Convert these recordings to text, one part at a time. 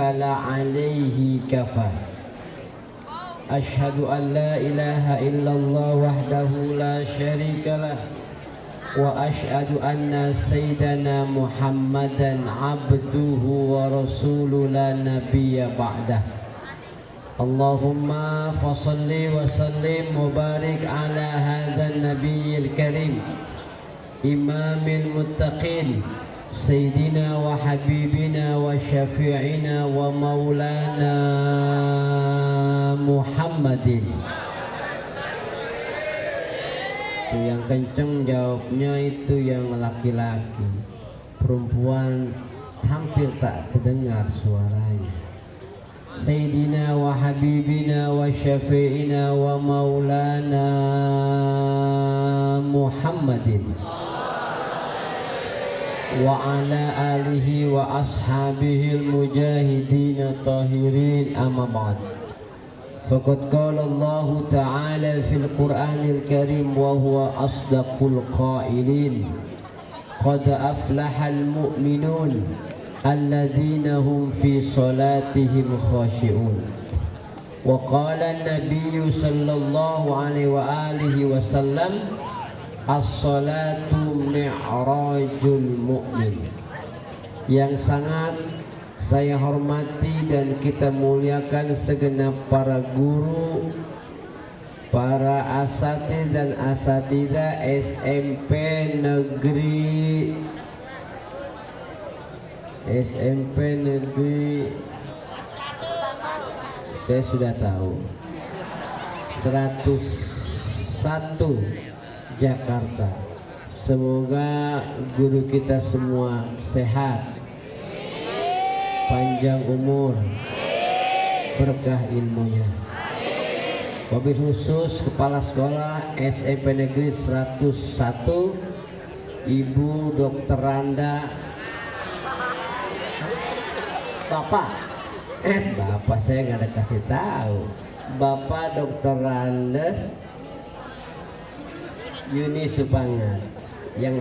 dakhala alaihi kafar. Ashhadu an la ilaha illallah wahdahu la syarikalah wa ashhadu anna sayyidana Muhammadan abduhu wa rasuluhu la nabiyya ba'dah. Allahumma fasalli wa sallim wa barik ala hadzal nabiyil karim imamil muttaqin sayyidina wa habibina wa syafi'ina wa maulana Muhammadin. Itu yang kenceng jawabnya, itu yang laki-laki. Perempuan hampir tak terdengar suaranya. Sayyidina wa habibina wa syafi'ina wa maulana Muhammadin wa ala alihi wa ashabihi al-mujahidin tahirin, amma ba'd. Faqad qala Allah ta'ala fil Qur'anil Karim wa huwa asdaqul qailin qad aflahal mu'minun alladzina hum fi salatihim khashi'un. Wa qala an-nabiy sallallahu alaihi wa alihi wasallam as-salatu mi'rajul mu'min. Yang sangat saya hormati dan kita muliakan segenap para guru, para asatidz dan asatidzah SMP negeri saya sudah tahu 101 Jakarta. Semoga guru kita semua sehat, panjang umur, berkah ilmunya. Wabil khusus Kepala Sekolah SMP Negeri 101 Ibu Dr. Randa. Bapak saya nggak ada kasih tahu. Bapak Dr. Randes Yuni Supangat yang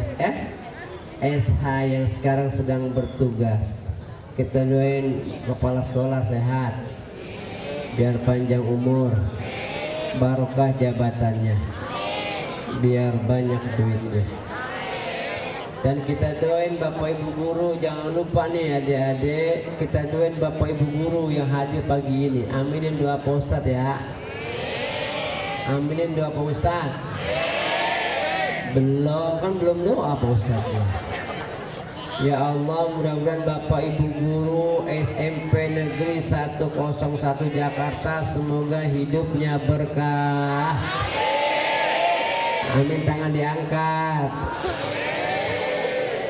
SH yang sekarang sedang bertugas. Kita doain kepala sekolah sehat, biar panjang umur, barokah jabatannya, biar banyak duitnya. Dan kita doain Bapak Ibu guru, jangan lupa nih adik-adik, kita doain Bapak Ibu guru yang hadir pagi ini. Aminin doa Pak Ustadz ya. Aminin doa Pak Ustadz. Belum doa Pak Ustadz ya. Ya Allah, mudah-mudahan Bapak Ibu guru SMP Negeri 101 Jakarta semoga hidupnya berkah. Amin, tangan diangkat.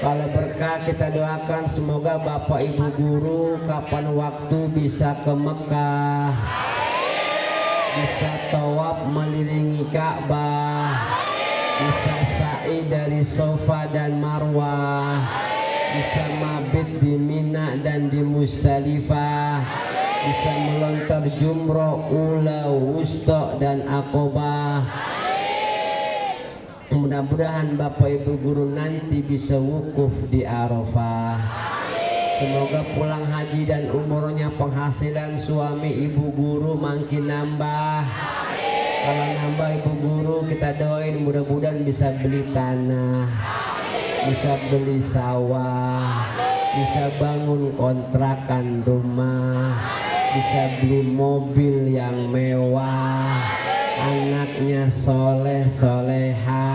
Kalau berkah kita doakan semoga Bapak Ibu guru kapan waktu bisa ke Mekah, bisa tawaf melilingi Ka'bah, bisa sa'i dari Safa dan Marwah, bisa mabit di Mina dan di Musdalifah, bisa melontar jumroh, ula, wusta dan Aqobah. Mudah-mudahan Bapak Ibu guru nanti bisa wukuf di Arafah. Semoga pulang haji dan umrohnya penghasilan suami ibu guru makin nambah. Kalau nambah ibu guru kita doain mudah-mudahan bisa beli tanah, bisa beli sawah, bisa bangun kontrakan rumah, bisa beli mobil yang mewah, anaknya soleh soleha,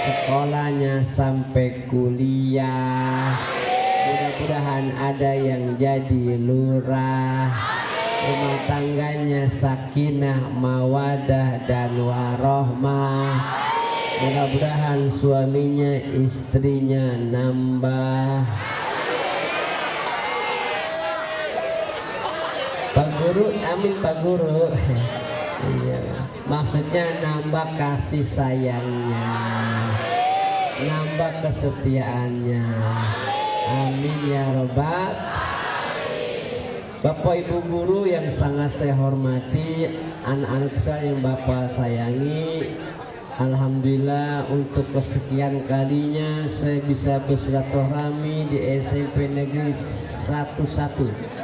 sekolahnya sampai kuliah, mudah-mudahan ada yang jadi lurah, rumah tangganya sakinah mawadah dan warohmah, mudah-mudahan suaminya istrinya nambah. Pak Guru, amin Pak Guru. Iya, maksudnya nambah kasih sayangnya, nambah kesetiaannya. Amin ya robbal. Bapak Ibu guru yang sangat saya hormati, anak-anak saya yang Bapak sayangi, alhamdulillah untuk kesekian kalinya saya bisa bersilaturahmi di SMP Negeri 101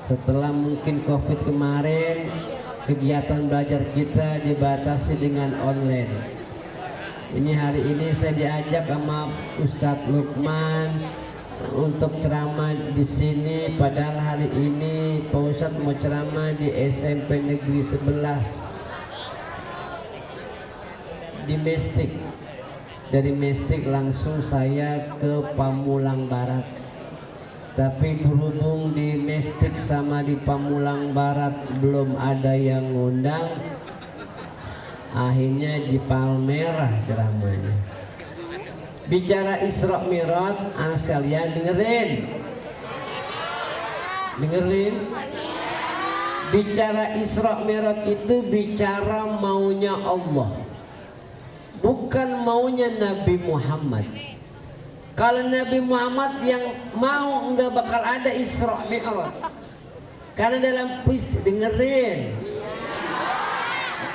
Setelah mungkin COVID kemarin, kegiatan belajar kita dibatasi dengan online. Ini hari ini saya diajak sama Ustadz Lukman untuk ceramah di sini. Padahal hari ini Pak Ustadz mau ceramah di SMP Negeri 11 di Mestik. Dari Mestik langsung saya ke Pamulang Barat. Tapi berhubung di Mestik sama di Pamulang Barat belum ada yang ngundang, akhirnya di Palmerah ceramahnya. Bicara Isra Mi'raj, anak sekalian dengerin. Bicara Isra Mi'raj itu bicara maunya Allah, bukan maunya Nabi Muhammad. Kalau Nabi Muhammad yang mau, nggak bakal ada Isra Mi'raj. Karena dalam dengerin.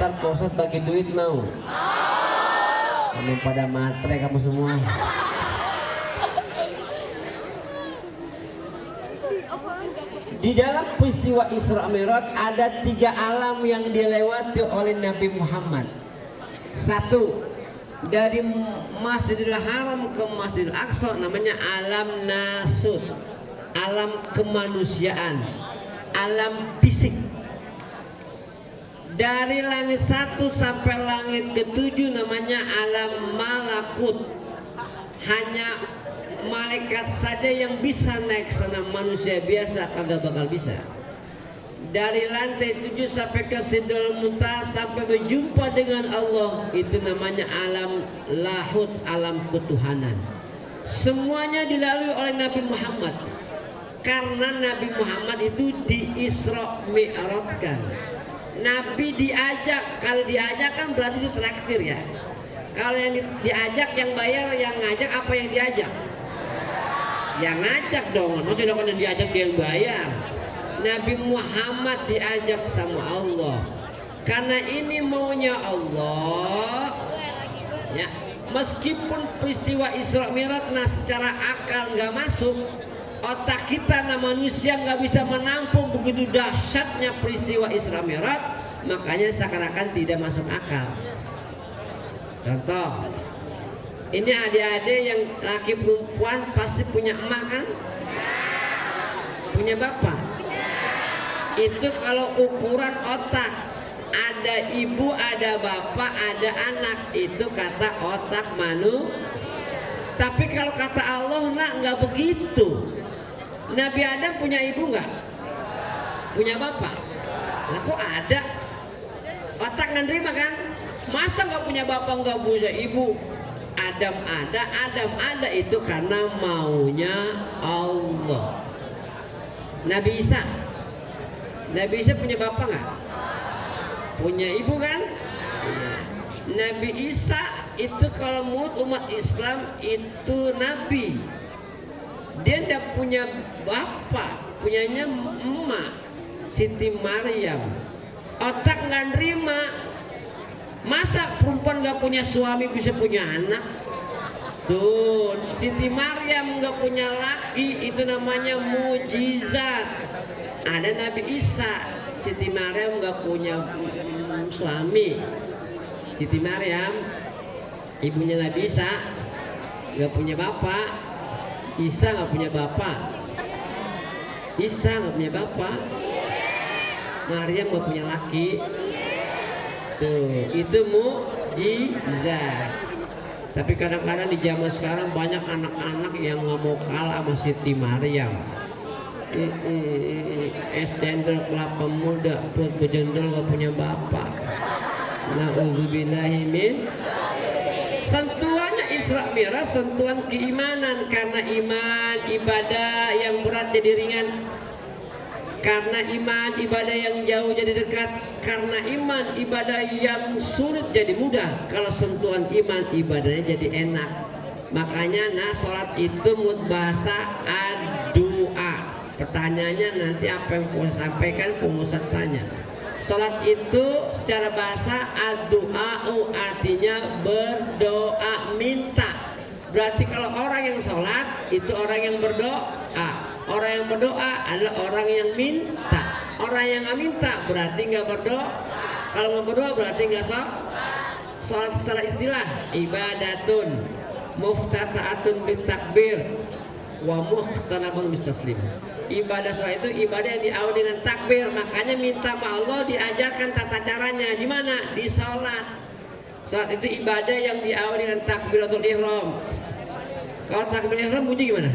Ntar Pak Ustadz bagi duit mau. Kamu pada matre kamu semua. Di dalam peristiwa Isra Mi'raj ada 3 alam yang dilewati oleh Nabi Muhammad. 1, dari Masjidil Haram ke Masjidil Aqsa, namanya alam nasut, alam kemanusiaan, alam fisik. Dari langit 1 sampai langit ke-7 namanya alam malakut. Hanya malaikat saja yang bisa naik sana, manusia biasa kagak bakal bisa. Dari lantai 7 sampai ke Sidratul Muntaha sampai berjumpa dengan Allah, itu namanya alam lahut, alam ketuhanan. Semuanya dilalui oleh Nabi Muhammad. Karena Nabi Muhammad itu di-Isra Mi'rajkan. Nabi diajak, kalau diajak kan berarti ditraktir ya. Kalau yang diajak, yang bayar, yang ngajak, apa yang diajak? Yang ngajak dong, maksudnya kan yang diajak dia yang bayar. Nabi Muhammad diajak sama Allah. Karena ini maunya Allah. Ya, meskipun peristiwa Isra Mi'raj secara akal nggak masuk, otak kita manusia nggak bisa menampung begitu dahsyatnya peristiwa Isra Mi'raj, makanya seakan-akan tidak masuk akal. Contoh, ini adik-adik yang laki perempuan pasti punya emak kan? Punya bapak. Itu kalau ukuran otak, ada ibu, ada bapak, ada anak, itu kata otak manusia. Tapi kalau kata Allah nggak begitu. Nabi Adam punya ibu nggak? Punya bapak? Lah kok ada? Otak nggak nerima kan? Masa nggak punya bapak, nggak punya ibu? Adam ada, itu karena maunya Allah. Nabi Isa punya bapak nggak? Punya ibu kan? Nabi Isa itu kalau menurut umat Islam itu nabi. Dia tidak punya bapak, punyanya emak, Siti Maryam. Otak nggak nerima. Masa perempuan nggak punya suami bisa punya anak? Tuh, Siti Maryam nggak punya laki, itu namanya mujizat. Ada Nabi Isa, Siti Maryam nggak punya suami. Siti Maryam, ibunya Nabi Isa, nggak punya bapak. Isa nggak punya bapak. Isa nggak punya bapak. Maryam nggak punya laki. Tuh, itu mujizat. Tapi kadang-kadang di zaman sekarang banyak anak-anak yang nggak mau kalah sama Siti Maryam. Es cendol kelapa muda, perut bejendol gak punya bapak. Na'udzubillahi min. Sentuhannya Isra Mi'raj sentuhan keimanan, karena iman ibadah yang berat jadi ringan, karena iman ibadah yang jauh jadi dekat, karena iman ibadah yang sulit jadi mudah. Kalau sentuhan iman ibadahnya jadi enak. Makanya sholat itu bahasa ad-du'a. Pertanyaannya nanti apa yang mau sampaikan pengusaha tanya. Sholat itu secara bahasa ad-du'a'u, artinya berdoa, minta. Berarti kalau orang yang sholat itu orang yang berdoa. Orang yang berdoa adalah orang yang minta. Orang yang nggak minta berarti nggak berdoa. Kalau nggak berdoa berarti nggak sholat secara istilah. Ibadatun muftata'atun bitakbir wa muhtanabun bistaslim. Ibadah sholat itu ibadah yang diawali dengan takbir. Makanya minta sama Allah diajarkan tata caranya. Di mana? Di sholat. Sholat itu ibadah yang diawali dengan takbiratul ihram. Kalau takbiratul ihram bunyi gimana?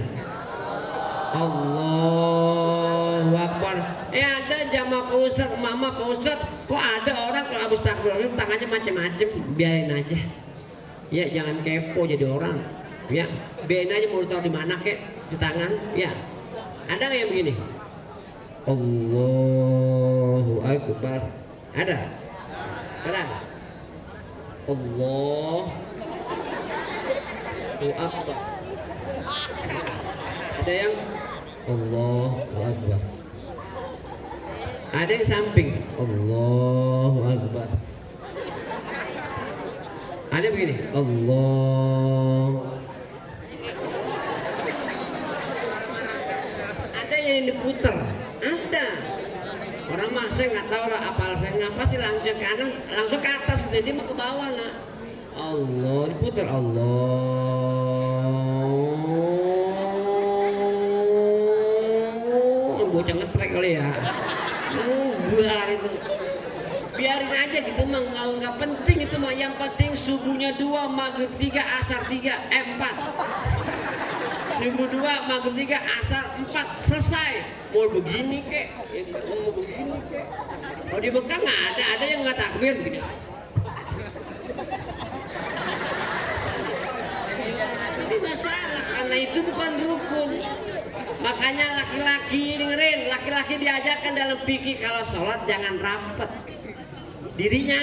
Allahu Akbar. Ada jamaah Pak Ustadz, mama Pak Ustadz, kok ada orang kalau habis takbiratul ihram tangannya macem-macem. Biarin aja. Ya jangan kepo jadi orang. Ya biarin aja mau taruh di mana kek di tangan. Ya. Ada nggak yang begini? Allahu Akbar. Ada? Ada? Allahu Akbar. Ada yang Allahu Akbar. Ada yang samping Allahu Akbar. Ada begini Allah. Yang diputer ada orang mah saya nggak tahu lah apal saya ngapa sih langsung ke kanan langsung ke atas gitu dia mau ke bawah nak Allah diputer Allah bocah ngetrek kali ya buar itu biarin aja gitu mah nggak penting itu mah yang penting subuhnya 2 maghrib 3 asar 3 4 subuh 2, maghrib 3, asar 4 selesai. Mau begini kek, mau begini kek. Kalau di Mekah nggak ada yang nggak takbir begini. Ini masalah karena itu bukan rukun. Makanya laki-laki dengerin, laki-laki diajarkan dalam fikih kalau sholat jangan rapat, dirinya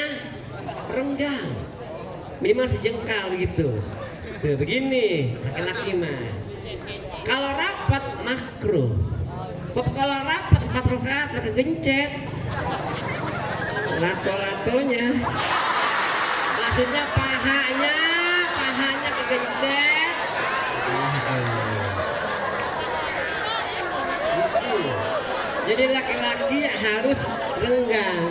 renggang, minimal sejengkal gitu. Tuh begini laki-laki mah. Kalau rapat makruh. Kalau rapat 4 rakaat kegencet. Lato-latonya. Maksudnya pahanya kegencet. Gitu. Jadi laki-laki harus renggang.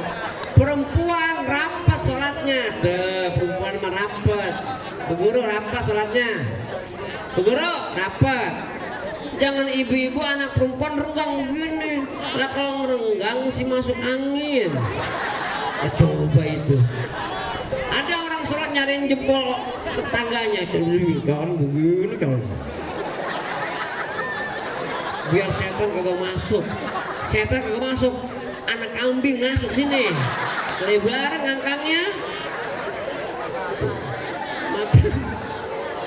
Perempuan rapat sholatnya. Tuh, perempuan mah rapat. Bu guru rapat sholatnya. Bu guru rapat. Jangan ibu-ibu anak perempuan renggang begini. Lah kalau ngerenggang mesti masuk angin. Coba itu. Ada orang sholat nyariin jempol tetangganya. Jangan begini kan. Biar setan kagak masuk. Setan kagak masuk. Anak kambing masuk sini. Lebar ngangkangnya.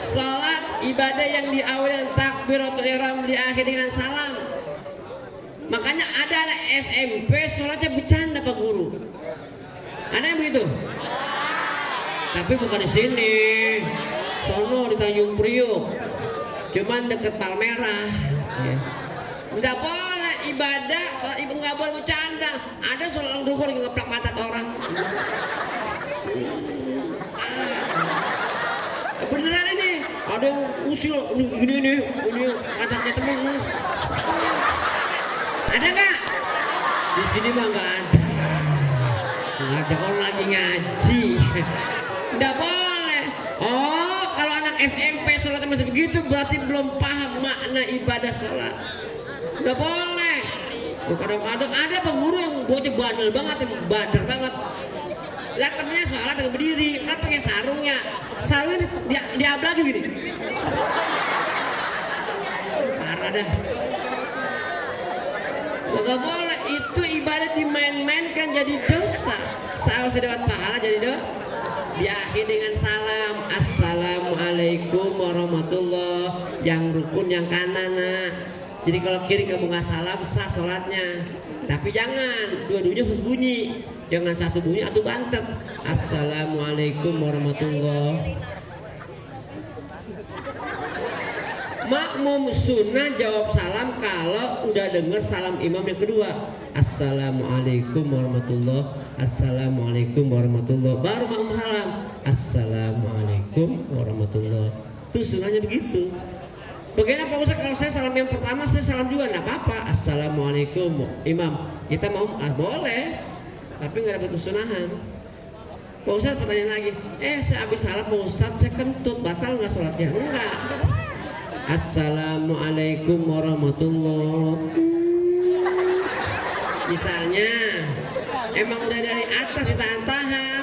Salat ibadah yang diawali dengan takbiratul ihram diakhiri dengan salam. Makanya ada anak SMP sholatnya bercanda Pak Guru. Ada yang begitu? Tapi bukan di sini. Sono di Tanjung Priok. Cuman deket Palmerah. Ya. Nggak boleh ibadah, sholat ibu nggak boleh bercanda. Ada sholat duhur yang ngeplak mata orang. Beneran ini, ada yang usil ini katanya temen. Ada nggak? Di sini mah nggak ada. Nggak ada orang lagi ngaji. Nggak boleh. Oh, kalau anak SMP sholatnya masih begitu berarti belum paham makna ibadah sholat. Nggak boleh. Kadang-kadang ada penguru yang bocah bandel banget, badar banget. Lihat temennya sholat dengan berdiri, kan pakai sarungnya. Sarungnya diablagi gini. Parah dah. Nggak boleh, itu ibadah dimain-mainkan jadi dosa. Seharusnya dapat pahala jadi dosa. Diakhiri dengan salam, assalamualaikum warahmatullah. Yang rukun yang kanan nak. Jadi kalau kiri kamu nggak salam sah sholatnya. Tapi jangan dua-duanya harus bunyi. Jangan satu bunyi atau bantet. Assalamualaikum warahmatullah. Makmum sunnah jawab salam kalau udah dengar salam imam yang kedua. Assalamualaikum warahmatullah. Assalamualaikum warahmatullah. Baru makmum salam. Assalamualaikum warahmatullah. Itu sunnahnya begitu. Bagaimana Pak Ustaz kalau saya salam yang pertama saya salam juga nggak apa-apa. Assalamualaikum Imam. Kita mau boleh, tapi nggak dapat kesunahan. Pak Ustaz pertanyaan lagi, saya habis salam Pak Ustaz saya kentut, batal nggak sholatnya? Enggak. Assalamualaikum warahmatullahi wabarakatuh. Misalnya emang udah dari atas ditahan-tahan,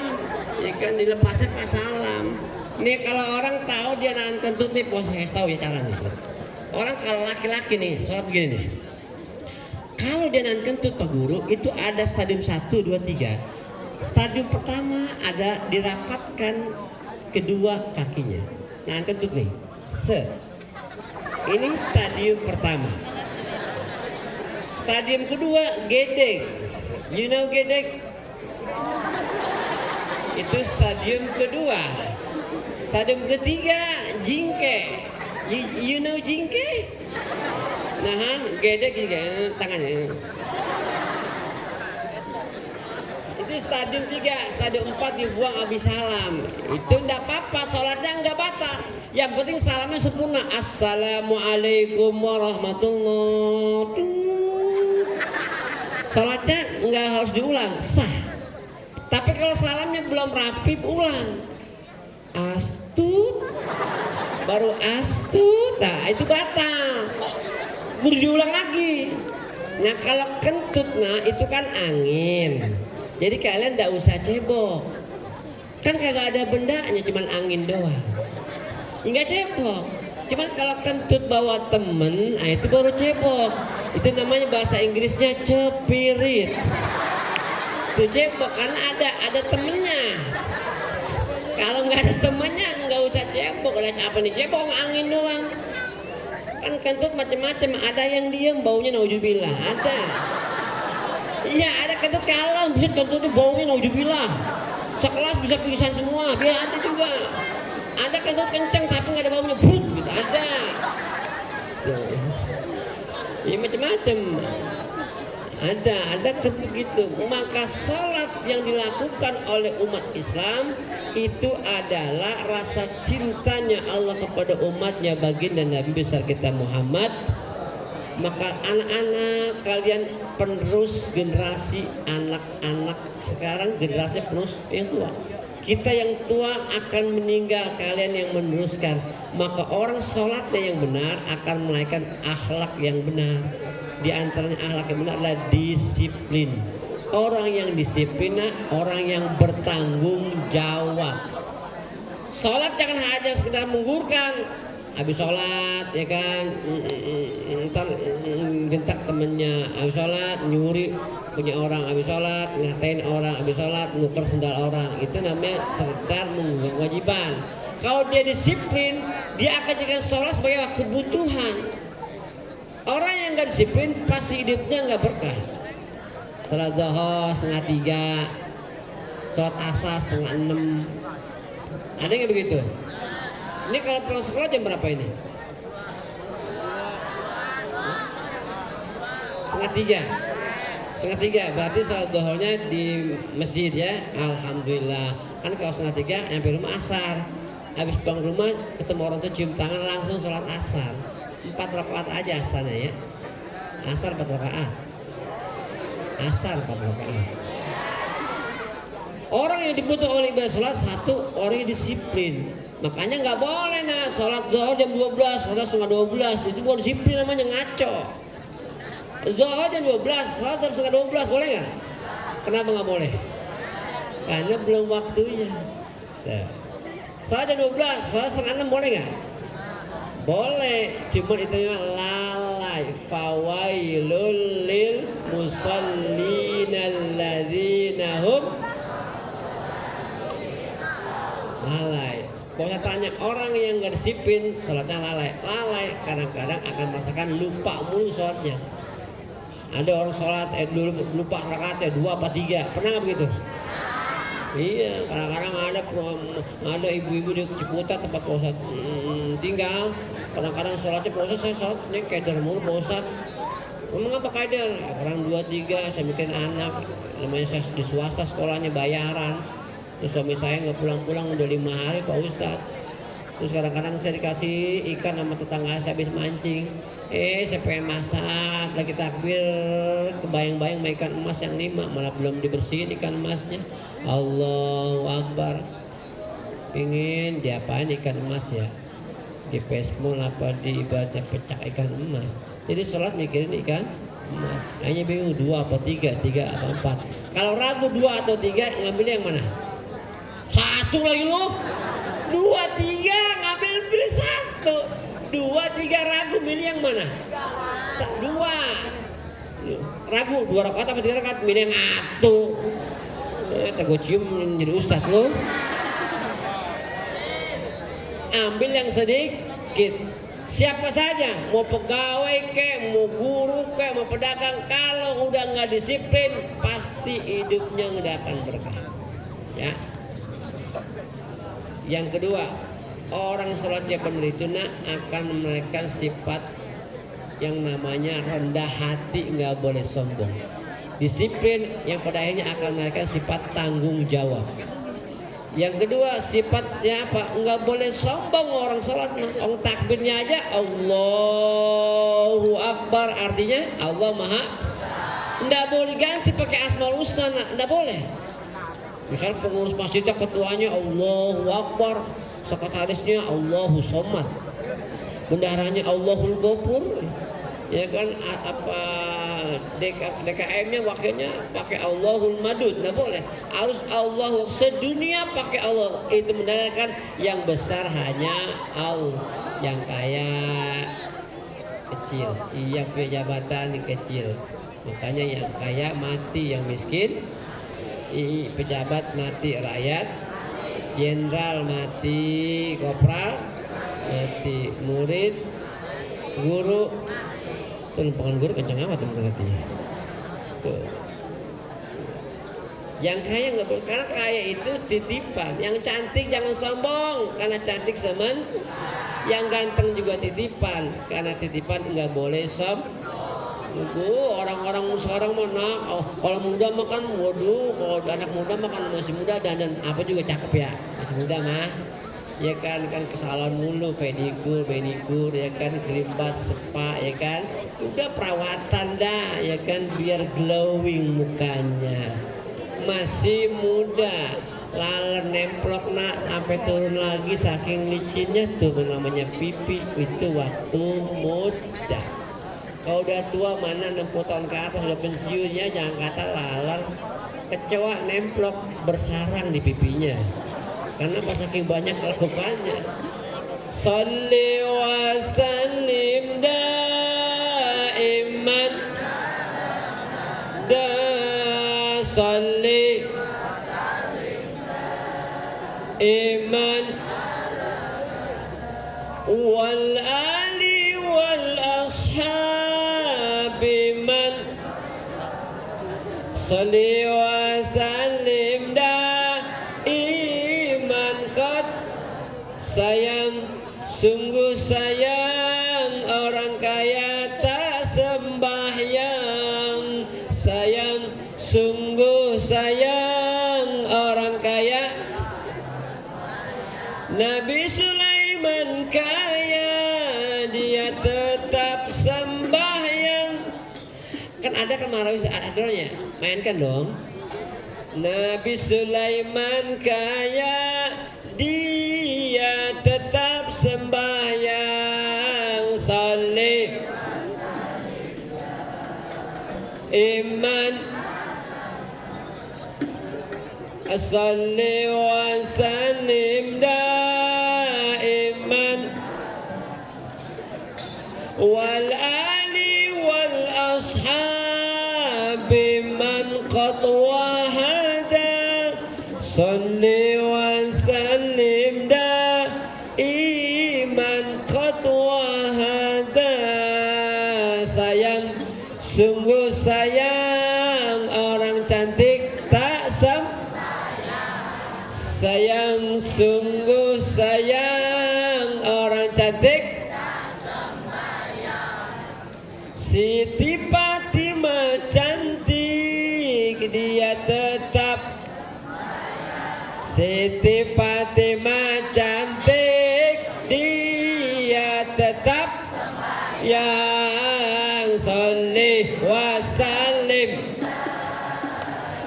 ya kan dilepasnya pas salam. Nih kalau orang tahu dia nahan kentut nih, saya tahu ya caranya. Orang kalau laki-laki nih, sholat begini nih. Kalau dia nahan kentut Pak Guru, itu ada stadium 1, 2, 3. Stadium pertama ada dirapatkan kedua kakinya. Nahan kentut nih. Ini stadium pertama. Stadium kedua, gedek. You know gedek? Itu stadium kedua. Stadium ketiga, jingke. You know jingke? Nahan, gedek juga tangannya. Itu stadium 3, stadium 4 dibuang habis salam. Itu enggak apa-apa, sholatnya enggak batal. Yang penting salamnya sempurna. Assalamualaikum warahmatullahi wabarakatuh. Sholatnya enggak harus diulang, sah. Tapi kalau salamnya belum rapi, ulang. Astut, baru astut, nah itu batal. Kudu diulang lagi. Nah kalau kentut, nah itu kan angin. Jadi kalian nggak usah cebok. Kan kagak ada bendanya, cuman angin doang. Nggak cebok. Cuman kalau kentut bawa temen, nah itu baru cebok. Itu namanya bahasa Inggrisnya cepirit. Itu cebok karena ada temennya. Kalau nggak ada temennya nggak usah cebok. Apa nih cebok angin doang. Kan kentut macam-macam, ada yang diem baunya naujubillah, ada. Iya ada kentut kalem, bisa kentut itu baunya naujubillah. Sekelas bisa pingsan semua, biar ada juga. Ada kentut kenceng tapi nggak ada baunya, brut gitu, ada. Iya macam-macam. Ada begitu. Maka salat yang dilakukan oleh umat Islam itu adalah rasa cintanya Allah kepada umatnya, baginda Nabi besar kita Muhammad. Maka anak-anak kalian penerus generasi anak-anak sekarang, generasi penerus yang tua. Kita yang tua akan meninggal, kalian yang meneruskan. Maka orang sholatnya yang benar akan melahirkan akhlak yang benar. Di antaranya akhlak yang benar adalah disiplin. Orang yang disiplin, orang yang bertanggung jawab. Sholat jangan hanya sekedar menggugurkan. Habis sholat ya kan, ntar gentak temennya. Habis sholat nyuri punya orang. Habis sholat ngatain orang. Habis sholat nuker sendal orang. Itu namanya sekedar menggugurkan kewajiban. Kalau dia disiplin, dia akan jadikan sholat sebagai kebutuhan. Orang yang nggak disiplin pasti hidupnya nggak berkah. Salat zuhur 2:30, salat asar 5:30. Ada nggak begitu? Ini kalau pulang sekolah jam berapa ini? 2:30. Berarti salat zuhurnya di masjid ya. Alhamdulillah. Kan kalau 2:30 sampai rumah asar. Habis pulang rumah ketemu orang tua cium tangan langsung sholat asar. 4 rakaat aja asarnya ya. Asar 4 rakaat. Asar 4 rakaat. Orang yang dibutuhkan oleh ibadah sholat, satu orang yang disiplin. Makanya nggak boleh sholat zuhur jam 12, sholat setengah 12. Itu bukan disiplin, namanya ngaco. Zuhur jam 12, sholat jam setengah 12, boleh nggak? Kenapa nggak boleh? Karena belum waktunya. Sholat jam 12, sholat setengah 6 boleh nggak? Boleh, cuma itu lalai. Fawailul lil musallina alladzina hum lalai. Kalau tanya orang yang nggak disiplin, sholatnya lalai. Lalai kadang-kadang akan merasakan lupa mulu sholatnya. Ada orang sholat lupa rakaatnya 2 apa 3. Pernah nggak begitu? Iya, kadang-kadang ada ibu-ibu di Ciputat tempat Pak Ustadz tinggal. Kadang-kadang sholatnya Pak Ustadz, saya sholat ini keder mulu Pak Ustadz. Memang apa keder? Orang 2-3, saya bikin anak. Namanya saya di swasta sekolahnya bayaran. Terus suami saya nggak pulang-pulang udah 5 hari Pak Ustadz. Terus kadang-kadang saya dikasih ikan sama tetangga saya habis mancing. Saya pengen masak, lagi takbir, kebayang-bayang sama ikan emas yang 5, malah belum dibersihin ikan emasnya. Allahu Akbar. Ingin diapain ikan emas ya? Di pesmol apa di ibadah pecah ikan emas. Jadi sholat mikirin ikan emas. Hanya bingung 2 apa 3, 3 apa 4. Kalau ragu 2 atau 3, ngambil yang mana? 1 lagi lu. 2, 3, ngambil pilih 1. 2, 3 ragu, milih yang mana? 2. Ragu 2 rakaat apa 3 rakaat, milih yang 1. Gue cium jadi ustadz lu. Ambil yang sedikit. Siapa saja, mau pegawai kek, mau guru kek, mau pedagang, kalau udah nggak disiplin, pasti hidupnya nggak akan berkah. Ya. Yang kedua, orang sholatnya benar itu akan menaikkan sifat yang namanya rendah hati, nggak boleh sombong. Disiplin yang pada akhirnya akan menaikkan sifat tanggung jawab. Yang kedua, sifatnya apa? Nggak boleh sombong orang sholat. Orang takbirnya aja Allahu Akbar, artinya Allah Maha. Nggak boleh ganti pakai Asmaul Husna, nggak boleh. Misal pengurus masjidnya ketuanya Allahu Akbar, sekretarisnya Allahu Somad, bendaharanya Allahul Ghafur, ya kan, apa DKM-nya wakilnya pakai Allahul Madud, nggak boleh. Harus Allah sedunia pakai Allah. Itu menandakan yang besar hanya Allah, yang kaya kecil, yang punya jabatan kecil. Makanya yang kaya mati, yang miskin pejabat mati, rakyat jenderal mati, kopral mati, murid, guru. Lempengan guru kencang amat tuh katanya. Yang kaya nggak boleh, karena kaya itu titipan. Yang cantik jangan sombong, karena cantik semen. Yang ganteng juga titipan, karena titipan nggak boleh orang-orang sekarang mana? Kalau muda makan, waduh, kalau anak muda makan masih muda dan apa juga cakep ya, masih muda mah. Ya kan ke salon mulu, pedikur ya kan, krimbat, spa ya kan, udah perawatan dah ya kan, biar glowing mukanya, masih muda, laler nemplok sampai turun lagi saking licinnya tuh, namanya pipi, itu waktu muda. Kalau udah tua mana 60 tahun ke atas udah pensiunnya, jangan kata laler, kecoa nemplok bersarang di pipinya. Karena pas saking banyak lakukannya. Sholli wa sallim daiman sholli iman wal ali wal ashabi man sholli wa sallim sayang, sungguh sayang, orang kaya tak sembahyang. Sayang, sungguh sayang, orang kaya. Nabi Sulaiman kaya, dia tetap sembahyang. Kan ada kemarin adronya, mainkan dong. Nabi Sulaiman kaya, dia tetap sembahyang. Salih iman salli wa sallim daiman wal ali wal ashabi man qad wahada salli wa sallim daiman qad wahada. Sayang, sungguh sayang, orang cantik tak sayang, sungguh sayang, orang cantik tak sembahyang. Siti Fatimah cantik, dia tetap. Siti Fatimah cantik,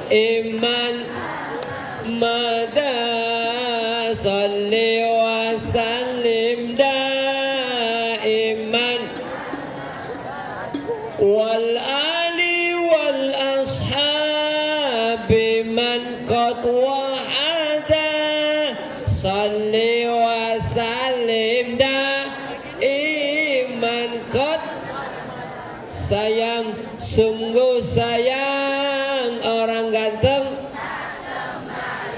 iman mada salli wa sallim daiman wal ali wal ashabi man qad wa'ada salli wa sallim daiman qad sayang sungguh sayang orang ganteng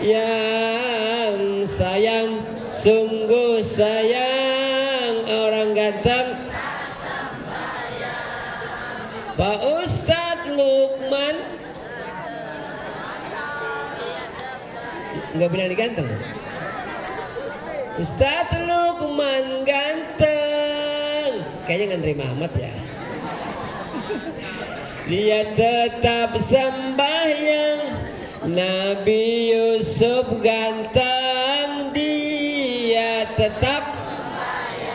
yang sayang sungguh sayang orang ganteng Pak Ustadz Lukman nggak bilang ganteng. Ustadz Lukman ganteng kayaknya nggak nerima amat ya. Dia tetap sembahyang, Nabi Yusuf ganteng, dia tetap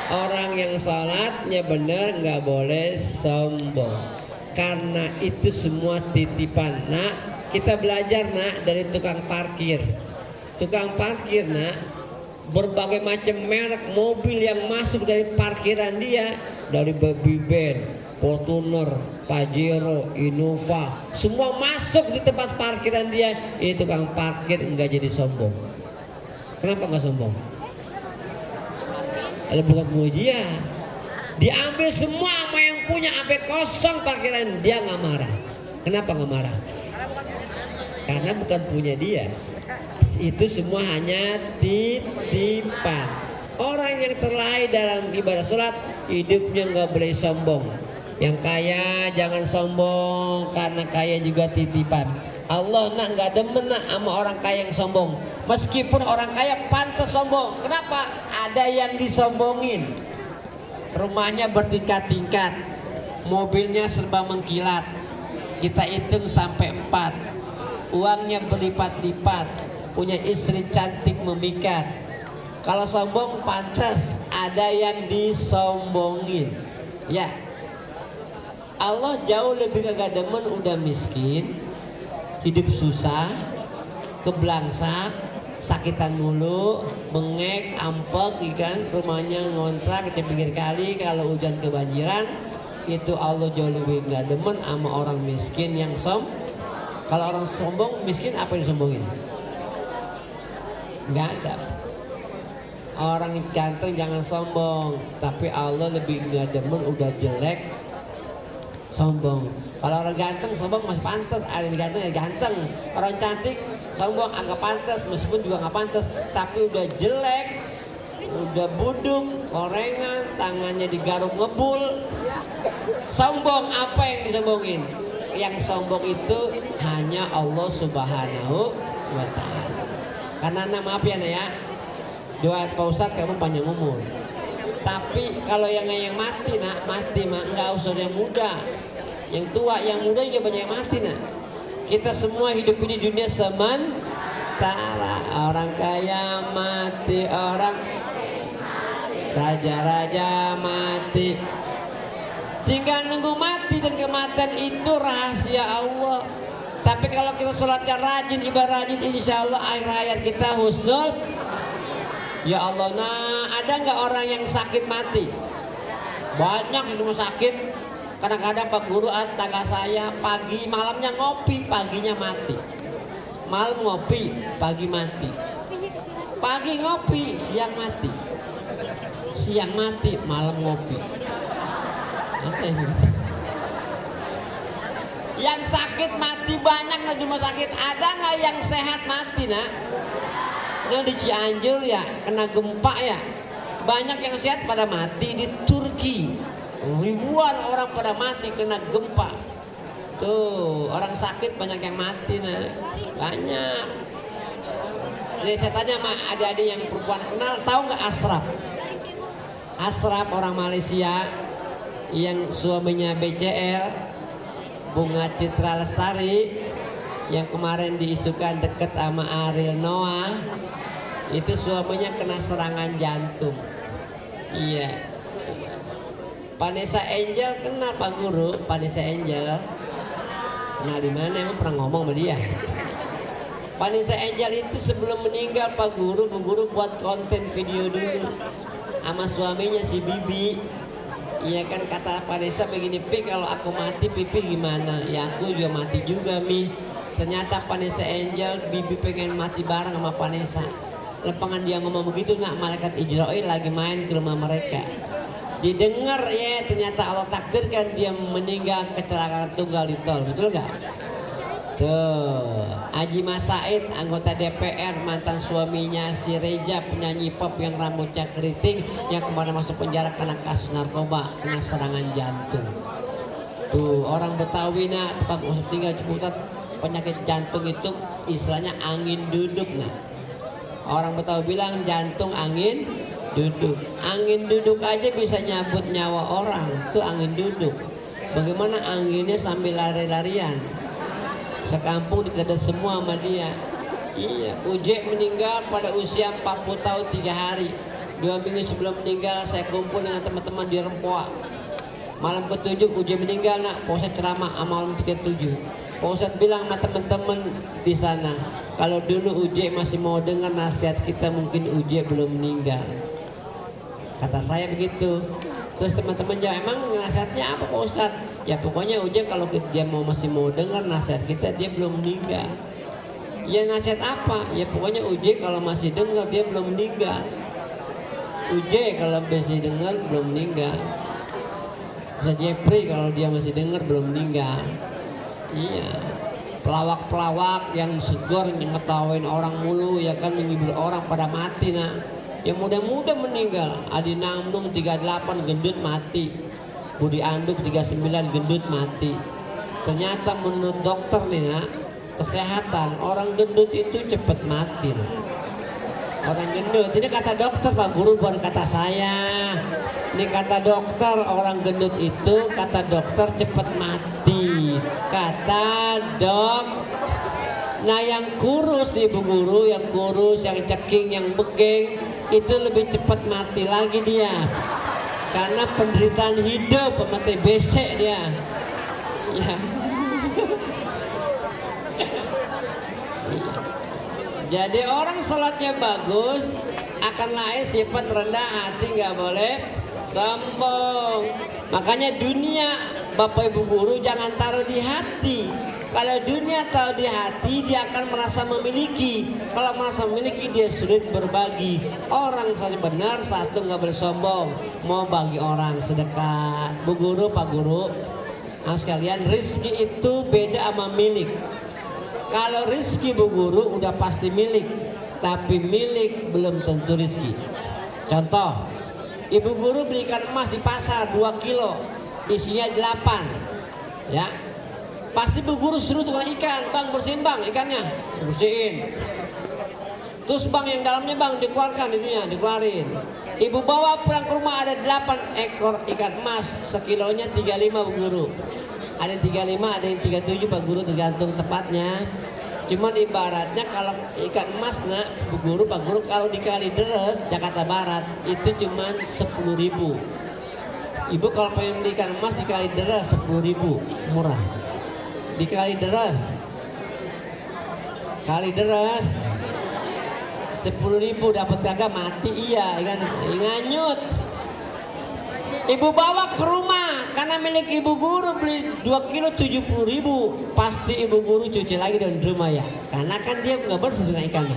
orang yang sholatnya benar nggak boleh sombong. Karena itu semua titipan. Nak, kita belajar nak dari tukang parkir. Tukang parkir nak, berbagai macam merek mobil yang masuk dari parkiran dia, dari Baby Ben, Fortuner, Pajero, Innova, semua masuk di tempat parkiran dia. Ini tukang parkir nggak jadi sombong. Kenapa nggak sombong? Ada bukan punya dia. Diambil semua sama yang punya, sampai kosong parkiran, dia nggak marah. Kenapa nggak marah? Karena bukan punya dia. Itu semua hanya titipan. Orang yang terlahir dalam ibadah sholat, hidupnya nggak boleh sombong. Yang kaya jangan sombong, karena kaya juga titipan. Allah nak nggak demen nak sama orang kaya yang sombong. Meskipun orang kaya pantas sombong. Kenapa? Ada yang disombongin. Rumahnya bertingkat-tingkat, mobilnya serba mengkilat. Kita hitung sampai 4. Uangnya berlipat-lipat, punya istri cantik memikat. Kalau sombong pantas, ada yang disombongin. Ya, Allah jauh lebih kagak demen udah miskin, hidup susah, keblangsak, sakitan mulu, bengek, ampek, ikan, rumahnya ngontrak di pinggir kali, kalau hujan kebanjiran, itu Allah jauh lebih nggak demen sama orang miskin yang Kalau orang sombong, miskin apa yang disombongin? Nggak ada. Orang ganteng jangan sombong, tapi Allah lebih nggak demen udah jelek sombong. Kalau orang ganteng sombong masih pantas, ada yang ganteng ya ganteng. Orang cantik sombong agak pantas, meskipun juga nggak pantas. Tapi udah jelek, udah buduk, korengan, tangannya digaruk ngebul, sombong. Apa yang disombongin? Yang sombong itu hanya Allah Subhanahu wa Ta'ala. Karena maaf ya nak ya, doa Pak Ustadz kamu panjang umur. Tapi kalau yang mati nak, mati mah nggak usah yang muda, yang tua, yang muda juga banyak yang mati nak. Kita semua hidup ini dunia sementara. Orang kaya mati, orang raja-raja mati. Tinggal nunggu mati, dan kematian itu rahasia Allah. Tapi kalau kita sholatnya rajin, ibadah rajin, insya Allah akhir hayat kita husnul. Ya Allah, nah ada nggak orang yang sakit mati? Banyak di rumah sakit. Kadang-kadang Pak Guru, tangga saya pagi malamnya ngopi, paginya mati. Malam ngopi, pagi mati. Pagi ngopi, siang mati. Siang mati, malam ngopi. Yang sakit mati banyak di rumah sakit. Ada nggak yang sehat mati nak? Nah di Cianjur ya kena gempa ya, banyak yang sehat pada mati. Di Turki ribuan orang pada mati kena gempa. Tuh orang sakit banyak yang mati nah, banyak. Jadi saya tanya sama adik-adik yang perempuan kenal, tahu nggak Ashraf? Ashraf orang Malaysia yang suaminya BCL, Bunga Citra Lestari, yang kemarin diisukan deket sama Ariel Noah. Itu suaminya kena serangan jantung. Iya. Vanessa Angel kenal Pak Guru, Vanessa Angel. Nah di mana emang pernah ngomong sama dia? Vanessa Angel itu sebelum meninggal Pak Guru, Bu Guru buat konten video dulu sama suaminya si Bibi. Iya kan kata Vanessa begini, Pi kalau aku mati Pipi gimana? Ya aku juga mati juga Mi. Ternyata Vanessa Angel, Bibi pengen mati bareng sama Vanessa. Lepangan dia ngomong begitu, nak malaikat Israel lagi main ke rumah mereka. Didengar ya, ternyata Allah takdirkan dia meninggal kecelakaan tunggal di tol, betul gak? Tuh, Haji Mas Said, anggota DPR, mantan suaminya si Reja, penyanyi pop yang rambutnya keriting, yang kemarin masuk penjara karena kasus narkoba, kena serangan jantung. Tuh, orang Betawi nak tempat masuk tinggal Ciputat, penyakit jantung itu istilahnya angin duduk nah. Orang Betawi bilang jantung angin duduk. Angin duduk aja bisa nyabut nyawa orang, itu angin duduk. Bagaimana anginnya sambil lari-larian? Sekampung dikedas semua sama dia. Iya, Uje meninggal pada usia 40 tahun 3 hari. 2 minggu sebelum meninggal saya kumpul dengan teman-teman di Rempoa. Malam ke-7 Uje meninggal nak, Pak Ustadz ceramah malam ke-7. Pak Ustadz bilang sama teman-teman di sana, kalau dulu Uje masih mau dengar nasihat kita mungkin Uje belum meninggal. Kata saya begitu. Terus teman-teman jawab, emang nasihatnya apa Pak Ustadz? Ya pokoknya Uje kalau dia masih mau dengar nasihat kita dia belum meninggal. Ya nasihat apa? Ya pokoknya Uje kalau masih dengar dia belum meninggal. Uje kalau masih dengar belum meninggal. Ustadz Jeffrey kalau dia masih dengar belum meninggal. Iya. Pelawak-pelawak yang segar yang ngetawain orang mulu ya kan, menghibur orang pada mati nah. Yang muda-muda meninggal. Adi Namnung 38 gendut mati. Budi Anduk 39 gendut mati. Ternyata menurut dokter nih nak, kesehatan orang gendut itu cepat mati nah. Orang gendut, ini kata dokter Pak Guru bukan kata saya. Ini kata dokter, orang gendut itu kata dokter cepat mati. Kata dok. Nah yang kurus nih Bu Guru, yang kurus, yang ceking, yang begeng itu lebih cepat mati lagi dia. Karena penderitaan hidup, mati besek dia. Ya. Jadi orang sholatnya bagus akan lahir sifat rendah hati, nggak boleh sombong. Makanya dunia Bapak Ibu Guru jangan taruh di hati. Kalau dunia taruh di hati dia akan merasa memiliki. Kalau merasa memiliki dia sulit berbagi. Orang saja benar, satu nggak boleh sombong. Mau bagi orang sedekah. Bu Guru, Pak Guru, nah sekalian rezeki itu beda sama milik. Kalau rizki Bu Guru udah pasti milik, tapi milik belum tentu rizki. Contoh, Ibu Guru beli ikan emas di pasar 2 kilo, isinya 8, ya. Pasti Bu Guru suruh tukang ikan, bang bersihin bang ikannya, bersihin. Terus bang yang dalamnya bang dikeluarkan itunya, dikeluarin. Ibu bawa pulang ke rumah ada 8 ekor ikan emas, sekilonya 35 Bu Guru. Ada 35, ada yang 37 Pak Guru tergantung tepatnya. Cuman ibaratnya kalau ikan emas nak Bu Guru, Pak Guru kalau di Kalideres Jakarta Barat itu cuman 10.000. Ibu kalau pengen beli ikan emas di Kalideres 10.000 murah. Di Kalideres 10.000 dapat kagak mati iya kan nganyut. Ibu bawa ke rumah karena milik Ibu Guru beli 2 kilo 70.000. Pasti Ibu Guru cuci lagi di rumah ya, karena kan dia nggak bersih dengan ikannya.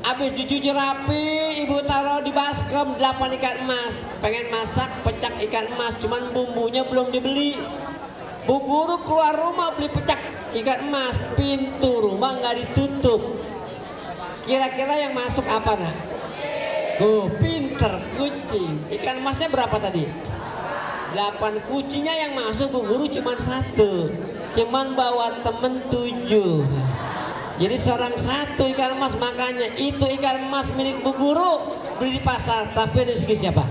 Habis dicuci rapi, Ibu taruh di baskom 8 ikan emas. Pengen masak pecak ikan emas, cuman bumbunya belum dibeli. Bu Guru keluar rumah beli pecak ikan emas, pintu rumah nggak ditutup. Kira-kira yang masuk apa nak? Pinter, kucing. Ikan emasnya berapa tadi? 8. Kucingnya yang masuk Bu Guru cuma 1. Cuman bawa temen 7. Jadi seorang 1 ikan emas, makanya itu ikan emas milik Bu Guru beli di pasar, tapi rezeki siapa?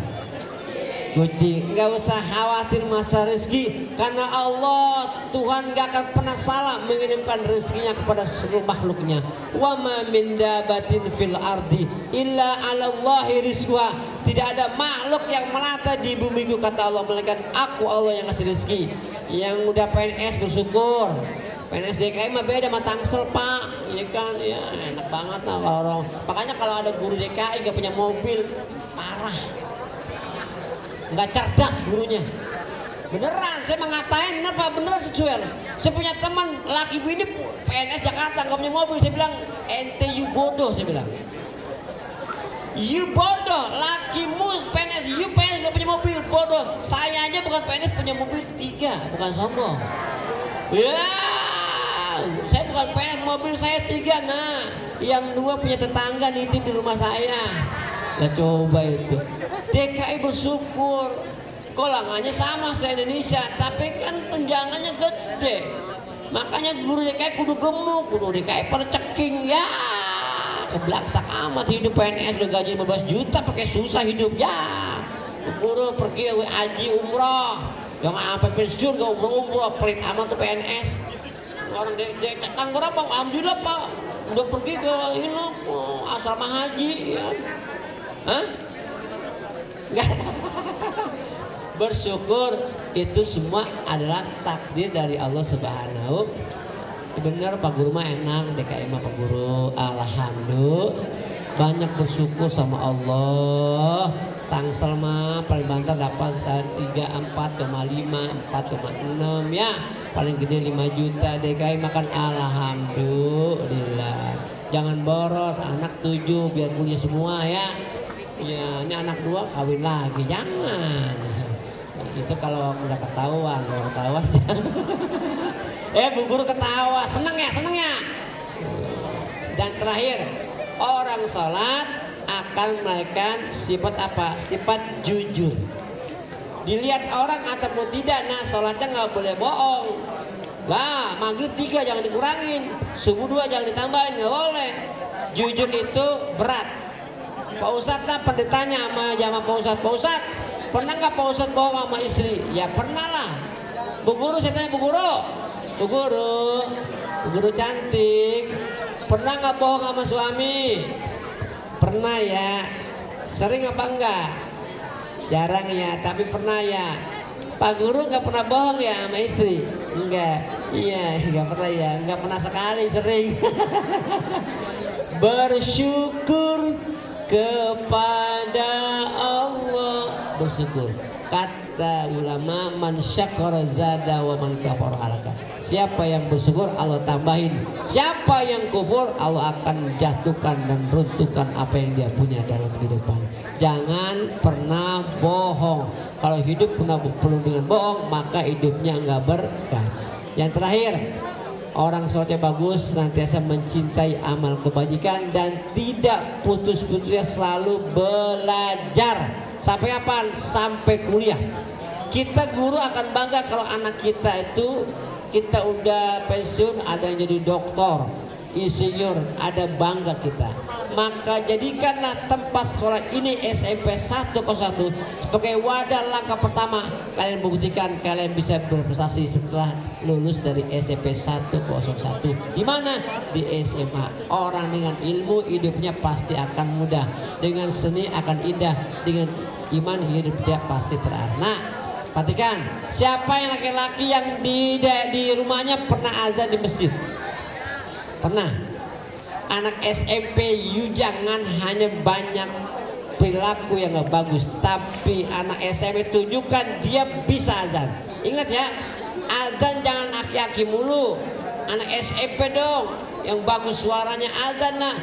Kucing. Nggak usah khawatir masalah rezeki, karena Allah Tuhan nggak akan pernah salah mengirimkan rezekinya kepada seluruh makhluknya. Wa ma min dabatin fil ardi illa 'ala Allahi rizquha. Tidak ada makhluk yang melata di bumi kata Allah, melainkan aku Allah yang ngasih rezeki. Yang udah PNS bersyukur, PNS DKI mah beda sama Tangsel Pak. Ini kan ya enak banget lah kalau orang. Makanya kalau ada guru DKI gak punya mobil, parah. Nggak cerdas gurunya. Beneran, saya mengatain bener Pak, bener sesuai. Saya punya teman laki bini PNS Jakarta nggak punya mobil, saya bilang ente you bodoh, saya bilang. You bodoh, lakimu PNS, you PNS nggak punya mobil, bodoh. Saya aja bukan PNS punya mobil 3, bukan sombong. Ya, saya bukan PNS, mobil saya 3, nah yang 2 punya tetangga nitip di rumah saya. Nah coba itu, DKI bersyukur. Golongannya sama se-Indonesia, tapi kan tunjangannya gede. Makanya guru DKI kudu gemuk, guru DKI pada ceking ya. Keblaksak amat hidup PNS udah gaji 15 juta pakai susah hidup ya. Guru pergi haji umroh, jangan sampai pensiun gak umroh pelit amat tuh PNS. Orang Tangerang Pak, alhamdulillah Pak, udah pergi ke ini asrama haji ya. Hah? Enggak. Bersyukur itu semua adalah takdir dari Allah Subhanahu. Bener Pak Guru mah enak, DKI mah Pak Guru, alhamdulillah banyak bersyukur sama Allah. Tangsel mah paling banter dapat 4,5, 4,6 ya, paling gede 5 juta. DKI makan alhamdulillah. Jangan boros, anak 7 biar punya semua ya. Ya, ini anak 2 kawin lagi, jangan. Itu kalau nggak ketahuan, kalau ketahuan Bu Guru ketawa, seneng ya. Dan terakhir, orang sholat akan menaikkan sifat apa? Sifat jujur. Dilihat orang ataupun tidak, nah sholatnya nggak boleh bohong. Lah, maghrib 3 jangan dikurangin, subuh 2 jangan ditambahin, nggak boleh. Jujur itu berat. Pak Ustadz lah pendetanya sama jamaah Pak Ustadz, pernah nggak Pak Ustadz bohong sama istri? Ya pernah lah. Bu Guru, saya tanya Bu Guru cantik, pernah nggak bohong sama suami? Pernah ya. Sering apa enggak? Jarang ya, tapi pernah ya. Pak Guru nggak pernah bohong ya sama istri? Enggak. Iya, nggak pernah ya. Nggak pernah sekali, sering. Bersyukur kepada Allah, bersyukur. Kata ulama, man syakara zada wa man kafara halaka. Siapa yang bersyukur Allah tambahin, siapa yang kufur Allah akan jatuhkan dan runtuhkan apa yang dia punya dalam kehidupan. Jangan pernah bohong. Kalau hidup penuh dengan bohong, maka hidupnya nggak berkah. Yang terakhir, orang sholatnya bagus, senantiasa mencintai amal kebajikan dan tidak putus-putusnya selalu belajar. Sampai kapan? Sampai kuliah. Kita guru akan bangga kalau anak kita itu, kita udah pensiun, ada yang jadi doktor, insinyur, ada bangga kita. Maka jadikanlah tempat sekolah ini SMP 101 sebagai wadah langkah pertama kalian buktikan kalian bisa berprestasi setelah lulus dari SMP 101. Di mana? Di SMA. Orang dengan ilmu hidupnya pasti akan mudah, dengan seni akan indah, dengan iman hidupnya pasti terarah. Nah, perhatikan, siapa yang laki-laki yang di rumahnya pernah azan di masjid? Pernah. Anak SMP, you jangan hanya banyak perilaku yang gak bagus, tapi anak SMP tunjukkan dia bisa azan. Ingat ya, azan jangan aki-aki mulu. Anak SMP dong yang bagus suaranya azan. Nah,